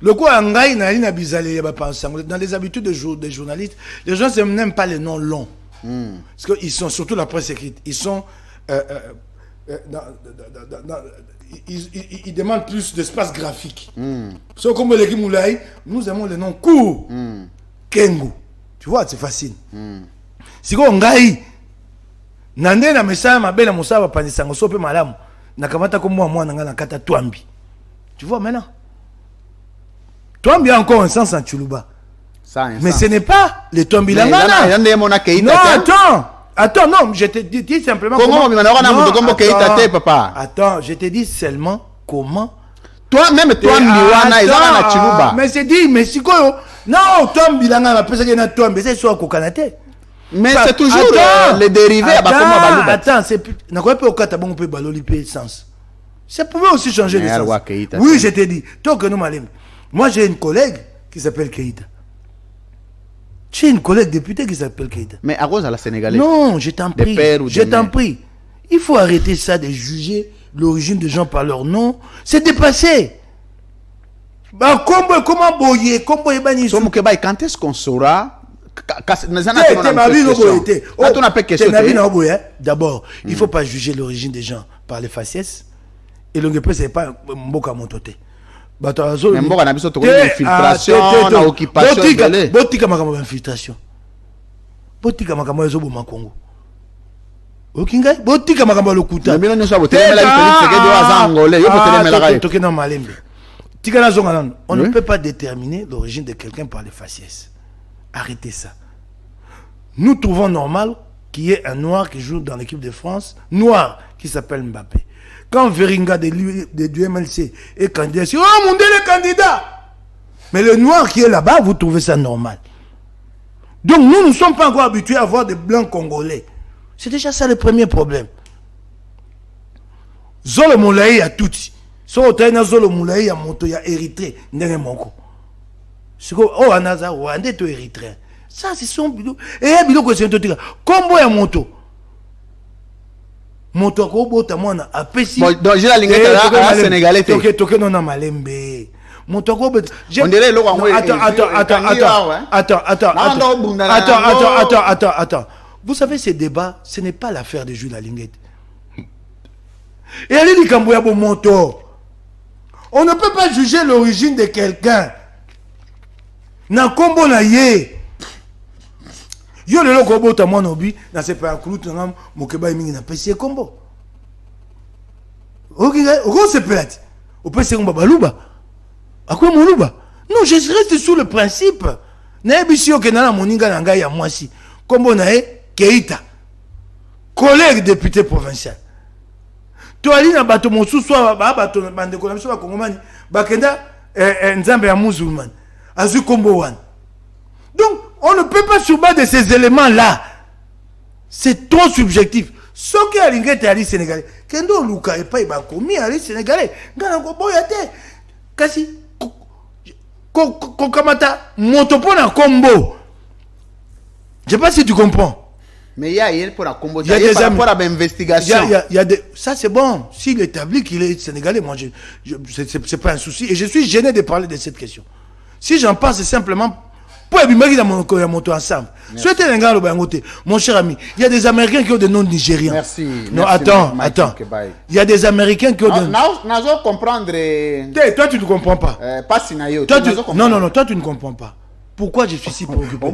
Le quoi ngai na lina bizali dans les habitudes des journalistes, les gens n'aiment pas les noms longs. Parce qu'ils sont surtout la presse écrite, ils sont ils demandent plus d'espace graphique. So comme les Moulay, nous aimons les noms courts. Kengu. Tu vois, c'est facile. Si on ngai nande na message mabela musaba panisango sope malamu nakamata ko moi nanga na kata Twambi. Tu vois maintenant? Twambi a encore un sens en Tchuluba. Mais ce n'est pas les Twambilangana. Non, attends, non, je te dis simplement comment attends, je te dis seulement comment toi-même Twambiwana ezana na Tchuluba. Mais c'est dit, mais si quoi non, Twambilangana pesa que na Twambi, c'est soit kokanate. Mais c'est toujours les dérivés à Babaluba. Attends, c'est n'a quoi pas au kata bon peut baloli pe sens. Ça pouvait aussi changer de sens. Oui, je t'ai dit. Toi que nous m'allons. Moi j'ai une collègue qui s'appelle Keita. J'ai une collègue députée qui s'appelle Keita. Mais à cause de la Sénégalaise. Non, je t'en prie. Je t'en prie. Il faut arrêter ça de juger l'origine des gens par leur nom. C'est dépassé. Bah comment boyer, comment boyer quand est-ce qu'on saura? D'abord, il ne faut pas juger l'origine des gens par les faciès. Et le ce n'est pas Mboka Montoté. Infiltration, occupation. Botika makamo infiltration. Botika makamo ezobo makongo. Okinga, botika makamo lokuta. Mais non, ça va on ne peut pas déterminer l'origine de quelqu'un par les faciès. Arrêtez ça. Nous trouvons normal qu'il y ait un noir qui joue dans l'équipe de France, noir, qui s'appelle Mbappé. Quand Veringa du MLC est candidat, c'est oh mon Dieu, le candidat. Mais le noir qui est là-bas, vous trouvez ça normal. Donc nous ne sommes pas encore habitués à voir des blancs congolais. C'est déjà ça le premier problème. Zolo Moulaï a tout. Sotaina Zolo Moulaï a monto ya Érythrée, ndenge moko. Oh, Anaza, Rwandais, tu Érythréen. Ça, c'est son bidou. Et un bidou que c'est un truc. Comment est moto? Moto, comment est mon apesi? Donc, j'ai la ligne à Sénégalais. Toké, non, non, malembe. Moto, comment est. On dirait le Attends. Vous savez, ces débats, ce n'est pas l'affaire de Jules Alinguette. Et elle dit qu'il y a moto. On ne peut pas juger l'origine de quelqu'un. Na kombo na ye yo lelo ko bota mwana obi na se pa kulutu ngam mokeba mingi na pesi kombo okinga oko se pelati o pesi ngba baluba akwa moluba non je reste sous le principe na ebisio ke na moninga na ngai ya mwasi kombo na ye Keita collègue député provincial to ali na bato mosusu ba bato bande ko na biso ba kongomani bakenda nzambe ya musulman. Donc, on ne peut pas sur base de ces éléments-là. C'est trop subjectif. Ce qui est l'ingénieur ali sénégalais, kendo luka et pas ibakomi ali sénégalais. Gana ko boyate. Kasi kokamata motopona combo. Je sais pas si tu comprends. Mais il y a pour la combo. Il y a des rapports à l'investigation. Ça c'est bon. S'il établit qu'il est sénégalais, moi c'est pas un souci. Et je suis gêné de parler de cette question. Si j'en parle, c'est simplement pour abîmer dans mon moto ensemble. Souhaitez un gars mon cher ami, il y a des Américains qui ont des noms nigériens. Merci. Non, attends. Il y a des Américains qui ont des noms. Nous comprendre. Toi, tu ne comprends pas. Pas Sinayo. Non, toi, tu ne comprends pas. Pourquoi je suis si préoccupé?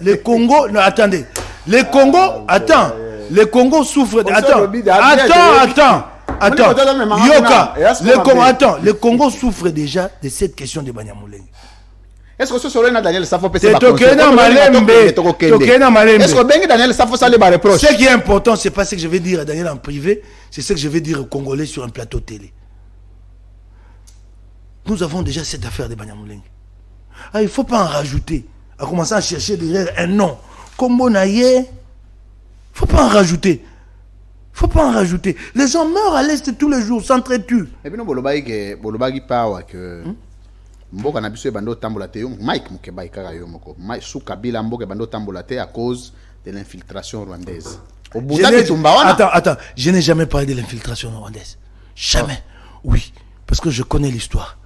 Les Congo, non, attendez. Les Congo, attends. Le Congo souffre de... Attends, le Congo souffre déjà de cette question de Banyamulenge. Est-ce que ce serait Daniel Safo est-ce que Daniel Safo ça les reproche? Ce qui est important, c'est pas ce que je vais dire à Daniel en privé, c'est ce que je vais dire aux Congolais sur un plateau télé. Nous avons déjà cette affaire de Banyamulenge. Il ne faut pas en rajouter. À commencer à chercher derrière un nom. Combo Naye, il ne faut pas en rajouter. Faut pas en rajouter. Les gens meurent à l'Est tous les jours, s'entretuent. Et puis nous, bolobagi pawa que mboka na biso bando tambola te Mike Mukeba ikaka yo moko. Sous Kabila mboka bando tambola te à cause de l'infiltration rwandaise. Attends, je n'ai jamais parlé de l'infiltration rwandaise. Jamais. Oui, parce que je connais l'histoire.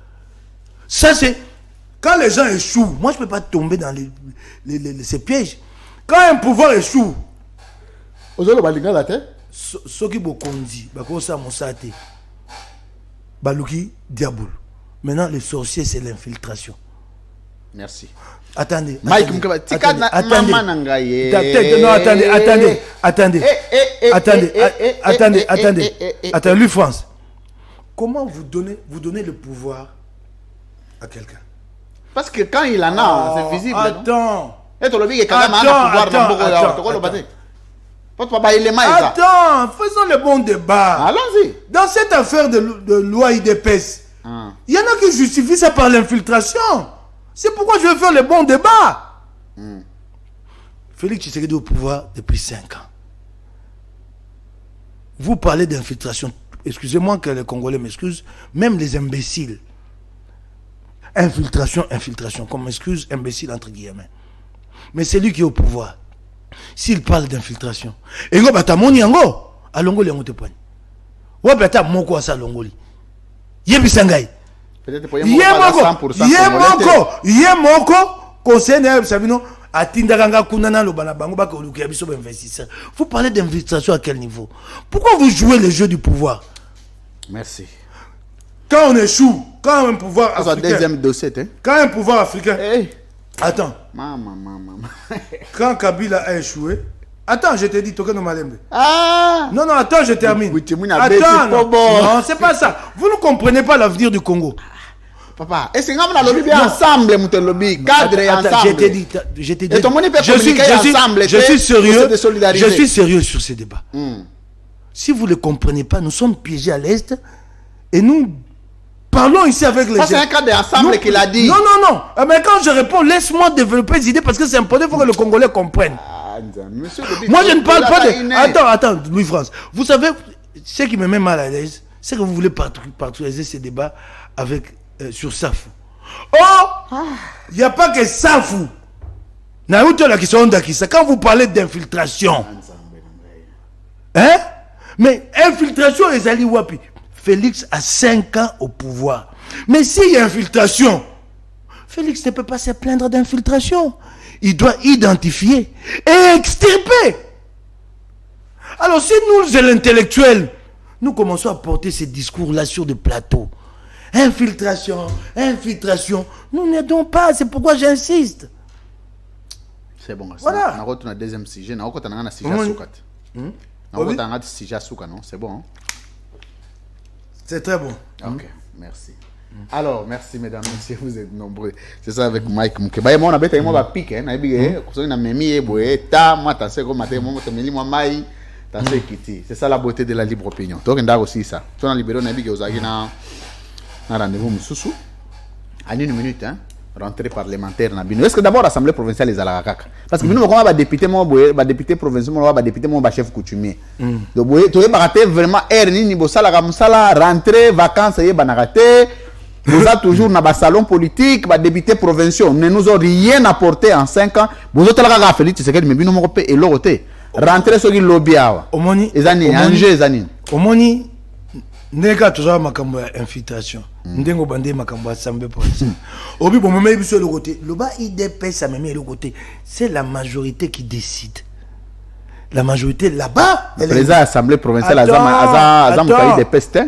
Ça c'est quand les gens échouent. Moi je peux pas tomber dans ces pièges. Quand un pouvoir échoue, ozolo balinga la tête. Soki bokondi bakosa mosate baluki diable. Maintenant les sorciers c'est l'infiltration. Merci. Attendez. Mike Mukeba attendez. Attendez, lui France. Comment vous donnez le pouvoir à quelqu'un? Parce que quand il en a, c'est visible. Attends. Attends, faisons le bon débat. Allons-y. Dans cette affaire de loi IDPS, il y en a qui justifient ça par l'infiltration. C'est pourquoi je veux faire le bon débat. Félix Tshisekedi au pouvoir depuis 5 ans. Vous parlez d'infiltration. Excusez-moi que les Congolais m'excusent. Même les imbéciles. Infiltration, comme excuse, imbécile entre guillemets. Mais c'est lui qui est au pouvoir. S'il parle d'infiltration, et go bata moni yango, a longoli yango te poigne. Wa bata moko asa longoli. Yebisangai. Peut-être pour y moko, conseil Sabino, atindakanga kunana lo bana bango ba ko lukia biso ba investisseur. Vous parlez d'infiltration à quel niveau? Pourquoi vous jouez le jeu du pouvoir? Merci. Quand on échoue, quand un pouvoir africain. Deuxième dossier, hein? Quand un pouvoir africain. Hey. Attends. Maman. Quand Kabila a échoué. Attends, je te dis, Tokeno Malembe. Non, attends, je termine. Attends, non, c'est pas ça. Vous ne comprenez pas l'avenir du Congo. Papa, est-ce que nous allons bien ensemble, mon lobby, cadre et ensemble. Je t'ai dit. Je suis sérieux. Je suis sérieux sur ces débats. Si vous ne le comprenez pas, nous sommes piégés à l'Est et nous parlons ici avec les gens. C'est un cas d'ensemble qu'il a dit. Non. Mais quand je réponds, laisse-moi développer des idées parce que c'est important, il faut que le Congolais comprenne. Moi, je ne parle pas de... Attends, Louis-France. Vous savez, ce qui me met mal à l'aise, c'est que vous voulez partager ces débats avec, sur Safou. Il n'y a pas que Safou. Quand vous parlez d'infiltration, mais infiltration, les alliés Wapi. Félix a 5 ans au pouvoir. Mais s'il y a infiltration, Félix ne peut pas se plaindre d'infiltration. Il doit identifier et extirper. Alors si nous, l'intellectuel, nous commençons à porter ces discours-là sur des plateaux. Infiltration, nous n'aidons pas, c'est pourquoi j'insiste. C'est bon. Voilà. On a un deuxième sujet. On a un sujet c'est bon. C'est très bon. Ok, merci. Alors, merci mesdames, messieurs, vous êtes nombreux. C'est ça avec Mike Mukeba. Moi, on a bêté, moi, va piquer. On a dit, on a mis, moi, t'as sais comment c'est ça la beauté de la libre opinion. Donc, on a aussi ça. On a libéré, on a dit, on a un rendez-vous, Moussou. En 1 minute, hein. Rentrée parlementaire. Est-ce que d'abord l'Assemblée provinciale les Alakaka? Parce que nous, on va député, mon député provincial, on va député, mon chef coutumier. Donc, tu es vraiment air, ni bosala comme ça, rentrée, vacances, et banarate. Vous avez toujours dans le salon politique, les députés provinciaux ne nous ont rien apporté en 5 ans. Vous avez la Félix Tshisekedi, mais nous avons et l'autre. Rentrée sur le lobby. Omoni, nega toujours makambo infiltration. Ndengo bande makambo assemblée provinciale. Obi bon moment biso le côté. Le bas IDP ça me met le côté. C'est la majorité qui décide. La majorité là-bas, elle est assemblée provinciale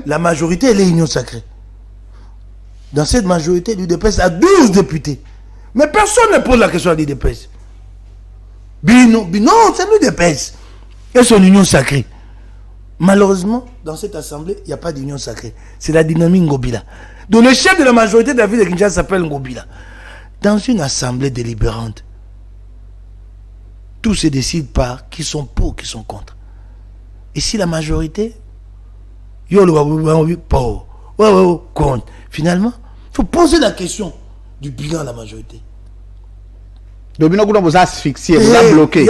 la majorité elle est union sacrée. Dans cette majorité l'UDPS a 12 députés. Mais personne ne pose la question à l'UDPS. Bino, c'est l'UDPS. et son union sacrée. Malheureusement, dans cette assemblée, il n'y a pas d'union sacrée. C'est la dynamique Ngobila. Donc le chef de la majorité de la ville de Kinshasa s'appelle Ngobila. Dans une assemblée délibérante, tout se décide par qui sont pour, qui sont contre. Et si la majorité, contre, finalement, il faut poser la question du bilan à la majorité. Donc, vous asphyxié, vous avez bloqué.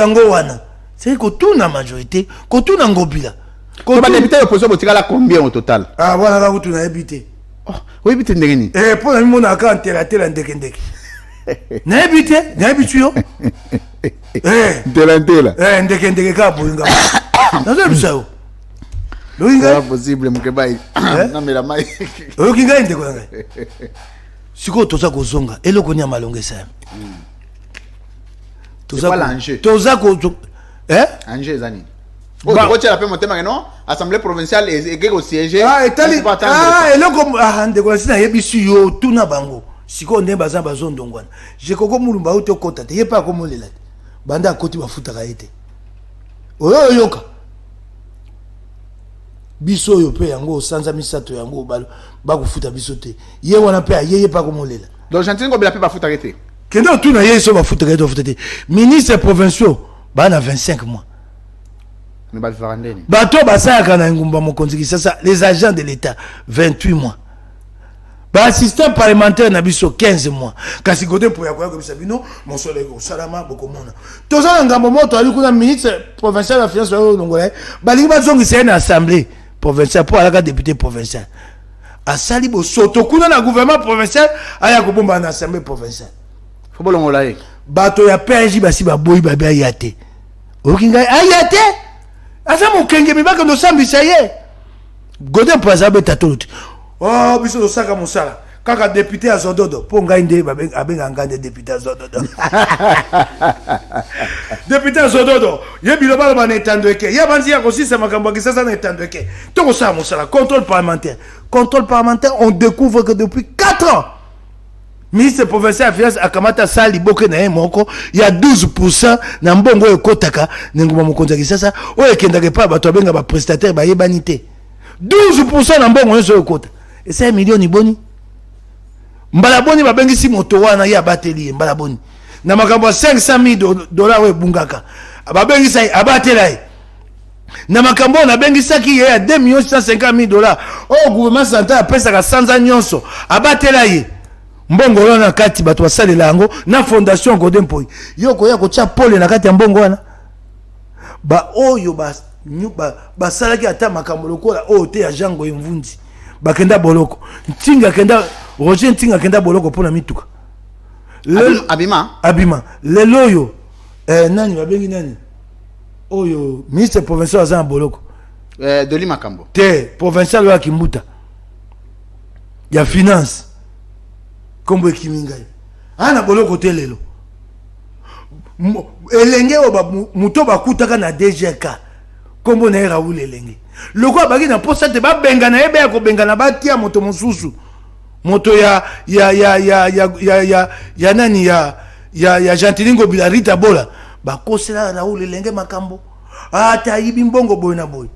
C'est que tout la majorité, que tout n'a Ngobila. Quand les députés opposés, vous tirez combien au total? Ah, voilà, là où tu as habité. Oui, habité Ndegeni. Pour la monde à quand terrater la Ndekendek. N'a habité, Terrater. Ndekendek, Kabouinga. Non, c'est ça. C'est possible, Moukebaï. Non, mais la maille. Okinga Ndekouanga. Si quoi, tout ça, Kozonga. Et le Konya Malongue, ça. C'est pas l'enjeu. Tout ça, Enjeu, Zani. Oh, tu as fait mon thème, non? Assemblée provinciale et au siège. Ah, et là, comme ah, ndekouanga, na yebisu yo tout na bango. Si quoi, on est basé dans zone d'Ongwana. J'ai coco moulumba ou te kota. T'es pas comme on l'est. Banda côté va foutre à été. Oh yoka. Biso yo pe yango sans amisato yango balo ba ko futa bisote. Ye wana pe ye pas comme on l'est. Donc j'entends qu'on peut pas foutre arrêter. Que non tout na ye so ba foutre arrêter. Ministre provinciaux ba na 25 mois. Bato basaka na ngumba mokonzi sasa les agents de l'état 28 mois. Ba assistant parlementaire na biso 15 mois. Kasi gote pour yakoya ko bisabino mon soleil au salama bokomona. Toza ngambo moto ali kuna ministre provincial de finance au Nongolais. Balingi bazongi c'est une assemblée provinciale pour alaka député provincial. Asali bo soto kuna na gouvernement provincial aya ko bomba na assemblée provinciale. Faut bolongolaye. Bato ya PNJ basi ba boyi ba ba yate. Okinga ayate. Asa mo kenge mi baka no sambi saye. Godin pour azabe tatoluti. Oh biso do saka musala. Kaka député à Zododo. Pour ngainde abenga ngande député à Zododo. Député à Zododo. Ye biloba ba netandweke. Ya banzi ya kosisa makambo kisasa netandweke. Toko sa musala contrôle parlementaire. Contrôle parlementaire, on découvre que depuis 4 ans ministre provincial de finance akamata sali boke na moko il y a 12% na mbongo ekotaka nguma mokonza kisasa o ekendaka pa bato benga ba prestataire ba yebanité 12% na mbongo nso ekota et 5 millions ni boni mbala boni ba bengi si moto wana ya bateli mbala boni na makambo $500,000 we bungaka ba bengi sai abatela na makambo na bengi saki ya $2,150,000 o gouvernement central pesa ka sanza nyonso abatela ye mbongo wana kati bato basalela yango na fondation Godin Mpoi yoko ya kotia pole na kati ya mbongo wana ba oyo ba salaki ata makambo lokola o te ya Jango Mvundi bakenda boloko ntinga kenda Roger ntinga kenda boloko pona mituka abima lelo yo nani babengi nani oyo ministre provincial azana boloko Doli Makambo te provincial wa Kimbuta ya finance kombo ekimingai ana boloko te lelo elenge o muto bakutaka na DGK kombo na Raoul elenge loko baki na posa te babenga na ebe ya ko benga na batia moto mosusu moto ya nani ya Gentilingo Bilarita Bola bakosela Raoul elenge makambo ata yibi mbongo boy na boy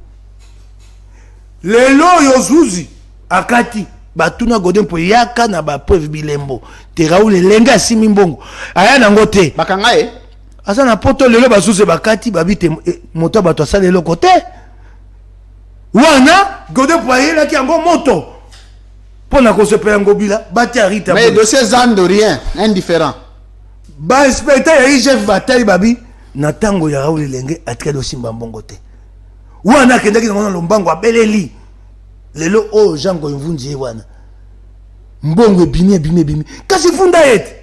lelo yo zuzi akati batuna Godin Mpoi yaka na ba preuve bilembo te Raoul elenga simi mbongo aya nango te bakanga asa na poto lelo basuze bakati babite moto bato asala lelo kote wana Godin Mpoi la ki yango moto pona ko sepela ngobila batia Rita mais de ces ans de rien indifférent ba inspecteur ya IGF bataille babi na tango ya Raoul elenge atika do simba mbongo te wana kendaki na lombango abeleli lelo o Jango Mvundi wana mbongo bimi kasi funda yete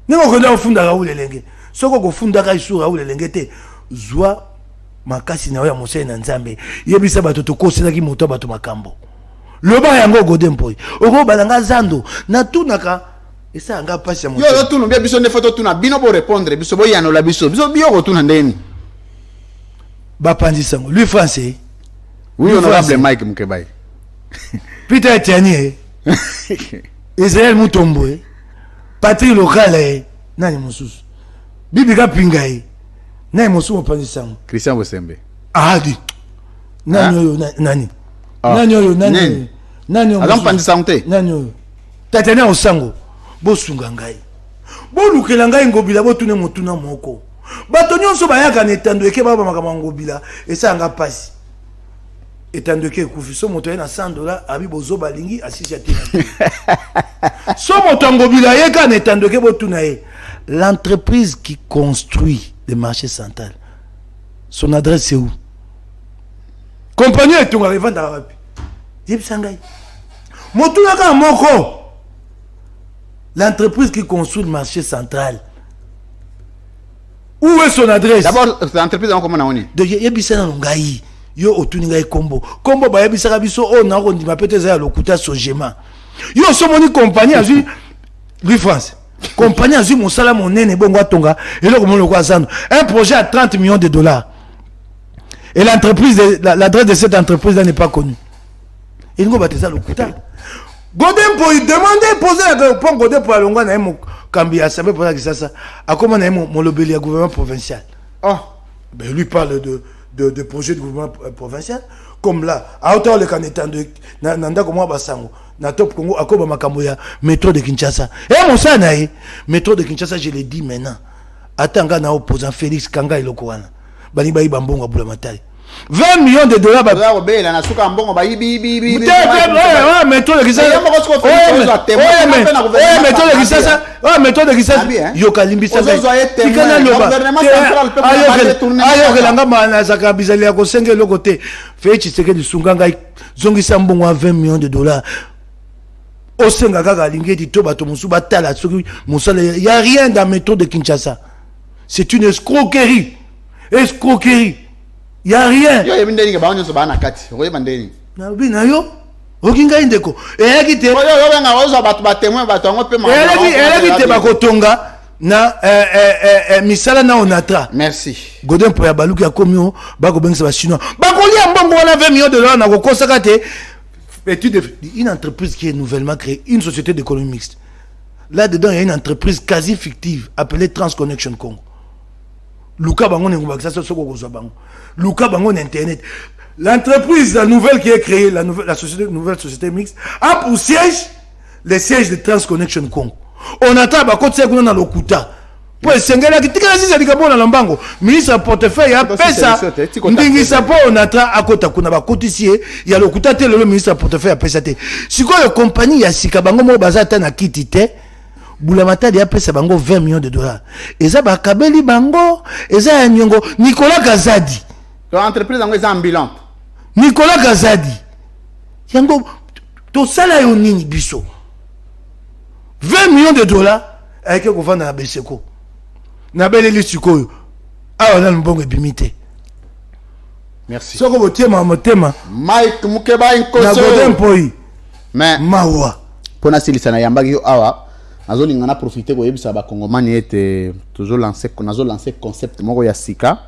ningo konda funda Raoul elenge soko ko funda ka isu Raoul elenge te zwa makasi na ya mosai na nzambe yebisa bato to kosela ki moto bato makambo loba yango Godin Mpoi oko balanga zando na tunaka esa nga pasi ya moto yo tunu bia biso ne photo tuna bino bo répondre biso bo yano la biso bio ko tuna ndeni ba panzi sango lui français oui honorable Mike Mukebai Peter Tiani Israël Mutombo Patrick Local nani mususu Bibi Kapinga nani mususu panzi sango Christian Bosembe Ah, dit. Nani, nani. Nani, Adam Pandi Santé. Nani, Tatana Osango. Bosungangai. Bolukelanga ngobila botune motuna moko. Bato nyonso bayaka netando eke baba makama ngobila esanga pasi. Etando eke kufiso moto na $100 abi bozo balingi asisi atina. So moto ngobila yeka netando eke botuna e. L'entreprise qui construit le marché central. Son adresse c'est où? Compagnie est on vendre rapi. Dip sangai. Motuna ka moko. L'entreprise qui construit le marché central. Où est son adresse? D'abord, l'entreprise est comment on est? De yebisa ngai. Yo otuningai kombo. Kombo ba yebisa biso o na ko ndima pete za lokuta sojema. Yo so moni compagnie azu Louis France. Compagnie azu mosala monene bongo atonga eloko mono ko azano. Un projet à $30 millions. Et l'entreprise l'adresse de cette entreprise là n'est pas connue. Il ngo bateza lokuta. Godin pour demander poser la question Godin pour alonga na mo kambi assemblée pour ça a comment na mo lobeli gouvernement provincial. Oh, ben lui parle de projet de gouvernement provincial comme là à hauteur le canetan de nanda comme basango na top Congo akoba makambo ya métro de Kinshasa. Et mon ça na métro de Kinshasa je l'ai dit maintenant. Atanga na opposant Félix Kanga iloko wana. Bani bayi bambongo bula matali. $20 millions. Méthode de Kisasa. Yo kalimbi sasa. Tikana loba. Ayo kelanga mana saka bizali ya kosenge lokote. Fechi seke di sunganga zongisa mbongo wa $20 millions. Osenga kaka lingeti to bato musuba tala soki musala y a rien dans méthode de Kinshasa. C'est une escroquerie. Escroquerie. Il n'y a rien. Yo yebindeni ke baonyo so bana kati. Roye bandeni. Na bina yo. Okinga indeko. Eyaki te. Yo benga ozo batu ba témoin batu ngo pe ma. Eyaki te bakotonga na misala na onatra. Merci. Godin pour ya baluki ya komio bako bengisa ba chinois. Bakolia mbongo wana $20 millions na kokosaka te. Une entreprise qui est nouvellement créée, une société d'économie mixte. Là-dedans, il y a une entreprise quasi fictive appelée Transconnection Congo. Luka bango ngubakisa soko kozwa bango. Luka bango internet. L'entreprise la nouvelle qui est créée, la nouvelle société mixte a pour siège le siège de Transconnection Congo. On attend ba côté kuna na lokuta. Pour sengela kitika sisi dikabo na lambango. Ministre portefeuille a pesa. Ndingisa po on attend akota kuna ba kotisie ya lokuta te le ministre portefeuille a pesa te. Siko le compagnie ya sika bango mo bazata na kitite. Bulamatadi a pesa bango $20 millions. Eza ba kabeli bango, eza ya nyongo Nicolas Gazadi. L'entreprise en est ambulante. Nicolas Gazadi. Yango to sala yo nini biso. $20 millions avec ko vanda na Beseko. Na beleli sikoyo. Ah on a mbongo ebimite. Merci. Soko botema motema. Mike Mukeba Nkoso. Na Godin poi. Mais mawa. Pona silisa na yambaki yo awa. Nazo lingana profiter ko yebisa ba kongomani ete toujours lancer concept moko ya sika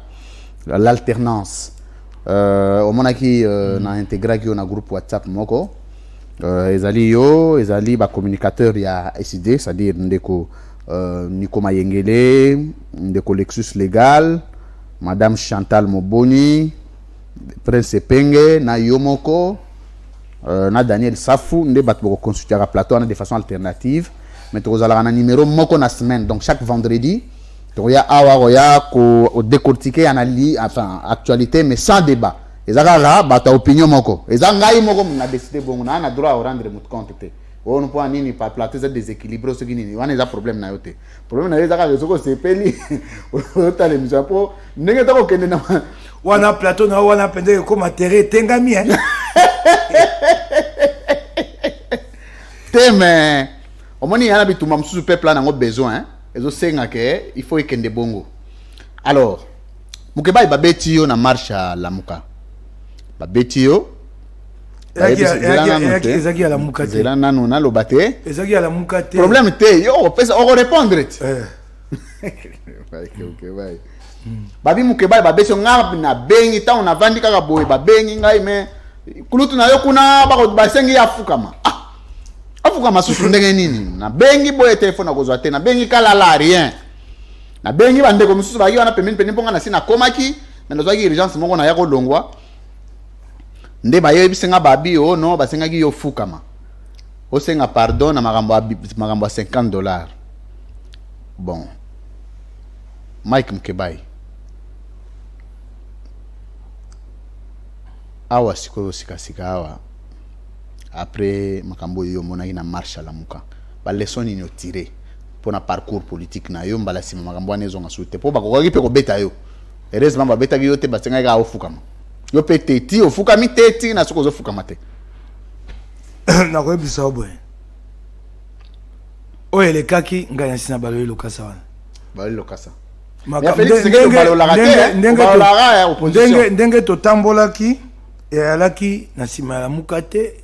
l'alternance au monaki na intégrer ki na groupe WhatsApp moko ezali ba communicateur ya SID, c'est-à-dire ndeko Nico Mayengele, ndeko Lexus Légal, madame Chantal Moboni, Prince Penge na Yomoko na Daniel Safu nde bat boko consulter à plateau de façon alternative. Mais tu as un numéro moko na semaine, donc chaque vendredi tu as ko décortiquer analyse enfin actualité mais sans débat. Ezaka ba ta opinion moko. Ezanga moko na décider bon na droit à rendre mon compte te. On ne peut nini pas plateau c'est déséquilibré ce qui nini. On a problème na yote. Problème na ezaka soko sepeli. Ota le misapo ndenge ta ko kende na wana plateau na wana pende ko matéré tengami hein. Teme Omoni yana bituma msusu peuple na ngo besoin ezo senga ke il faut ekende bongo. Alors Mukeba babeti yo na marche à Lamuka. Babeti yo ezaki ya Lamuka te. Zela nanu na lobate. Ezaki ya Lamuka te. Problème te yo pesa on répondre. OK bye. Babi Mukeba babeti yo ngaba na bengi ta on avandi kaka boy babengi ngai me kulutu na yo kuna ba ko basengi ya fukama. Afuka masusu ndenge nini na bengi boye telefone akozwa te na bengi kala la rien na bengi bande ko mususu bagi wana pembeni ponga na sina komaki mais nous avons urgence moko na yako longwa nde baye bisenga babi o no basenga ki yo fukama o senga pardon na makambo ya $50. Bon, Mike Mukebai awa sikoyo sika awa après makambo yo monaki na marche la muka ba leçon ni tiré pour na parcours politique na yo mbala sima makambo wana ezonga sute po bakokaki pe ko beta yo heureusement ba beta ki yo te basenga ka ofukama yo pe teti ofukami teti na soko zo fukama te na ko bisa oboy o ele kaki nganya sina balo yo lokasa wana balo lokasa ndenge totambolaki eyalaki na sima ya mukate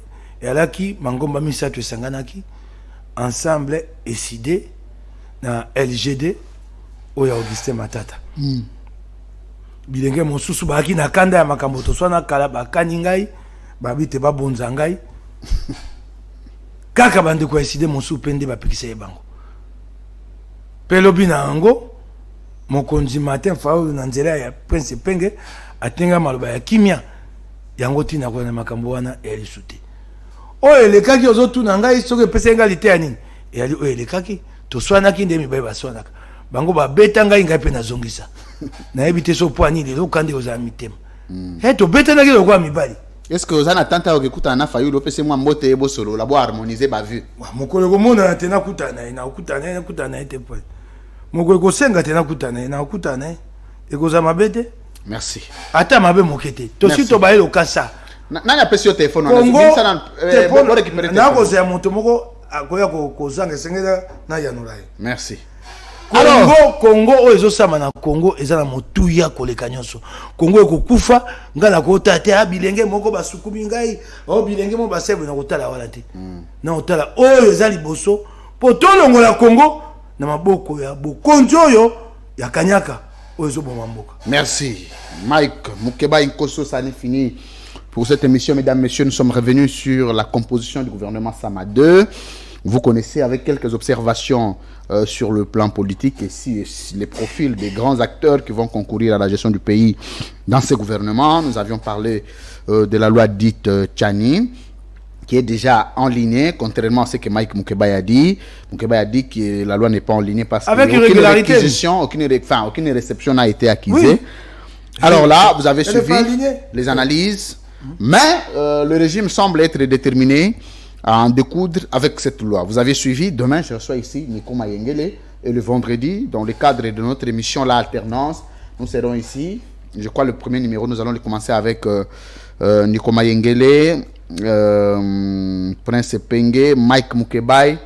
eyalaki mangomba misato esanganaki ensemble décidé na LGD oya Augustin Matata bilenge mosusu baki na kanda ya makambo to swana kala bakani ngai babite babonza ngai kaka bande ko décidé mosusu pende bapikisa yebango pelobi na ango mokonzi Martin Fayulu na nzela ya Prince Penge atenga maloba ya kimia yango tina kwa na makambo wana elisute oyo elekaki ozotuna ngai soki epesa ngai lite ya nini eyali oyo elekaki toswanaki nde mibali baswanaka bango babeta ngai ngai mpe nazongisa nayebi te so po ani lelo kande ozala mitema tobetanaki lokwa mibali est-ce que ozana tanta okekutana na Fayulu opese mwa mbote ebosolo la bo harmoniser ba vue mokolo komona te nakutana nakutana te po mokolo kosenga te nakutana ekoza mabete. Merci. Ata mabe mokete tosi to baye lokasa nani apesi yo téléphone na koza moto moko akoya kozanga sengela na yanulai. Merci. Congo oyo sama na Congo ezana motuya koleka nyonso Congo ekokufa ngala kota te abilenge moko basukumi ngai o bilenge mo basebe na kotala wala te na otala oyo ezali boso potolongo la Congo na maboko ya bokonjo oyo ya kanyaka oyo zo bomamboka. Merci Mike Mukebai Nkoso, ça n'est fini pour cette émission. Mesdames, messieurs, nous sommes revenus sur la composition du gouvernement Sama 2. Vous connaissez avec quelques observations sur le plan politique et si les profils des grands acteurs qui vont concourir à la gestion du pays dans ce gouvernement. Nous avions parlé de la loi dite Tchani, qui est déjà enlignée, contrairement à ce que Mike Mukebai a dit. Mukebai a dit que la loi n'est pas enlignée parce qu'aucune réception n'a été acquisée. Oui. Alors là, vous avez suivi les analyses, mais le régime semble être déterminé à en découdre avec cette loi. Vous avez suivi, demain je reçois ici Nico Mayengele et le vendredi, dans le cadre de notre émission La Alternance, nous serons ici. Je crois le premier numéro, nous allons le commencer avec Nico Mayengele, Prince Penge, Mike Mukebai,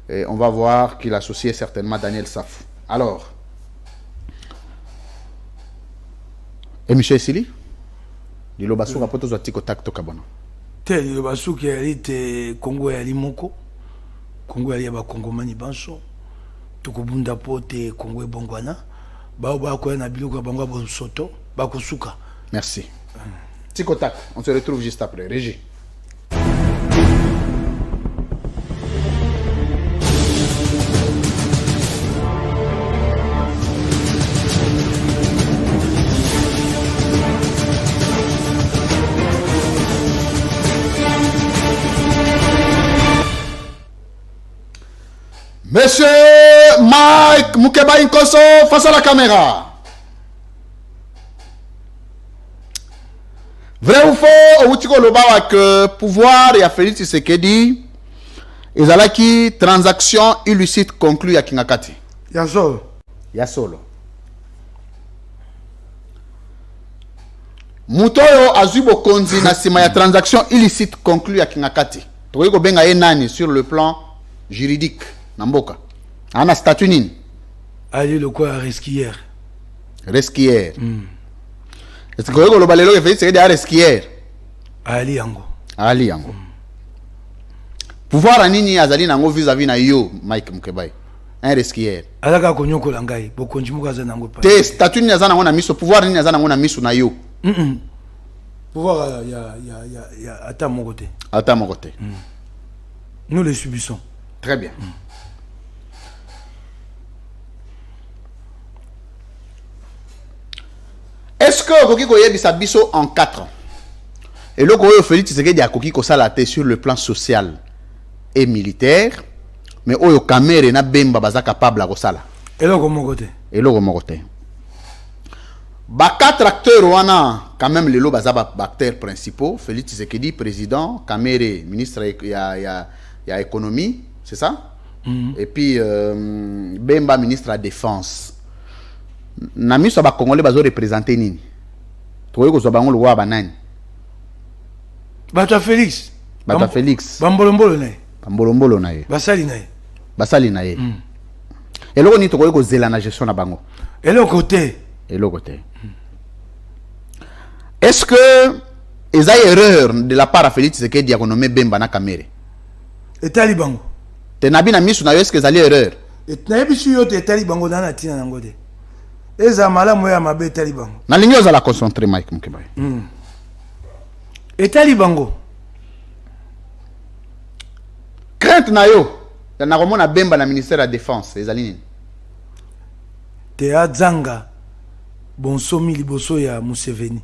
et on va voir qu'il associe certainement Daniel Safou. Alors, et Michel Sili, Lilo Bassou rapporte aux articles Takto Kabana. Lilo Bassou qui a été Congo et Moko, Congo et Bakongomani Banso, Tukubunda Pote, Congo et Bongwana, Baoba Koena Biloka Bangwa Bonsoto, Bakosuka. Merci. Tikotak, on se retrouve juste après. Régie. Monsieur Mike Mukebai Nkoso, face à la caméra. Vrai ou faux, au Outiko Lobawa que pouvoir et à Félix Tshisekedi, ils allaient qui transaction illicite conclue à Kingakati. Yasolo. Yasolo. Mutoyo azubo konzi na sima ya transaction illicite conclue à Kingakati. Toyeko benga enani sur le plan juridique. Namboka. Ana statut nini? Ali le quoi resquier. Resquier. Est-ce que le balelo est fait c'est des resquier? Ali yango. Ali yango. Pouvoir anini azali nango vis-à-vis na yo Mike Mukebai. Un resquier. Alaka konyoko langai bokonji mukaza nango pa. Te statut ni azana ngona miso pouvoir ni azana ngona miso na yo. Pouvoir ya ata mon côté. Ata mon côté. Nous les subissons. Très bien. Est-ce Est-ce que Okoki Koyebisa biso en 4 ans? Et le Koyo Félix Tshisekedi a Koki Kosalate sur le plan social et militaire, mais Oyo Kamere na Bemba baza capable à Kosala. Et là, comment côté? Et le côté. Ba 4 acteurs wana quand même les baza ba acteurs principaux, Félix Tshisekedi président, Kamere ministre il y a économie, c'est ça? Et puis Bemba ministre de la défense. Nami so ba congolais bazo représenter nini? Toye ko so bango lo wa banani? Bata Félix. Bata Félix. Bambolombolo na ye. Bambolombolo na ye. Basali na ye. Basali na ye. Et là on ni toye ko zela na gestion na bango. Et le côté. Et le côté. Est-ce que il y a erreur de la part de Félix Tshisekedi a nommé Bemba na Kamere? Et Talibango. Te nabi na misu na yo est-ce que ça y erreur? Et na bisu yo te Talibango na tina ngode. Eza malamu ya mabe Talibango. Na linyo za la concentrer Mike Mukebai. Et Talibango. Crainte na yo. Na komona Bemba na ministère de la défense ezali nini? Te azanga bonsomi liboso ya Museveni.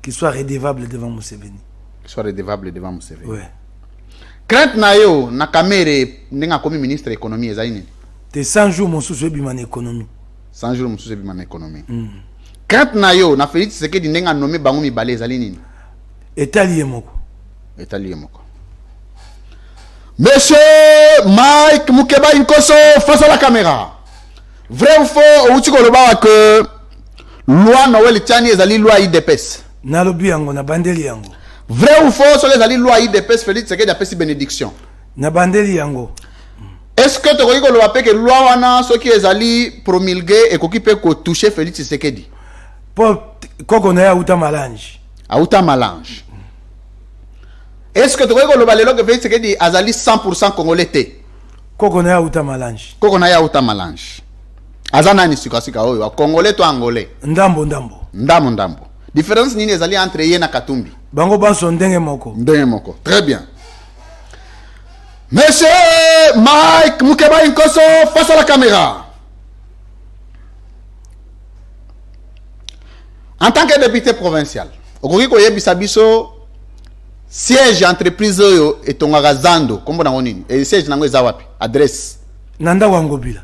Qu'il soit redevable devant Museveni. Qu'il soit redevable devant Museveni. Ouais. Crainte na yo na Kamere nenga komi ministre de l'économie ezali nini? Te 100 jours mon sous bi man économie. 100 jours mon sous bi man économie. Crainte na yo na Félix Tshisekedi nenga nommé bango mibale ezali nini? Etali moko. Etali moko. Monsieur Mike Mukeba Inkoso face à la caméra. Vrai ou faux ou tu koloba que loi Noël Tchani ezali loi IDPS? Nalobi yango na bandeli yango. Vrai ou faux sur les alliés loi IDPS Félix Tshisekedi a fait bénédiction? Na bandeli yango. Est-ce que tu veux que que loi wana ceux qui est allé promulguer et qui peut toucher Félix Tshisekedi? Pour koko na ya uta malange. Auta malange. Est-ce que tu veux que Félix Tshisekedi azali 100% congolais té? Koko na ya uta malange. Koko na ya uta malange. Azana ni sika oyo congolais to angolais. Ndambo ndambo. Ndambo ndambo. Différence nini ezali entre ye na Katumbi? Bango banso ndenge moko. Ndenge moko. Très bien. Monsieur Mike Mukeba Inkoso face à la caméra. En tant que député provincial, okoki koyebisa biso siège entreprise oyo etongaka Zando kombo nango nini? Et siège nango eza wapi? Adresse. Nanda wangobila.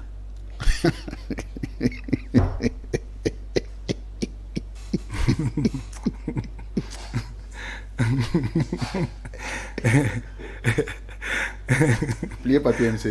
Pliez papier MC.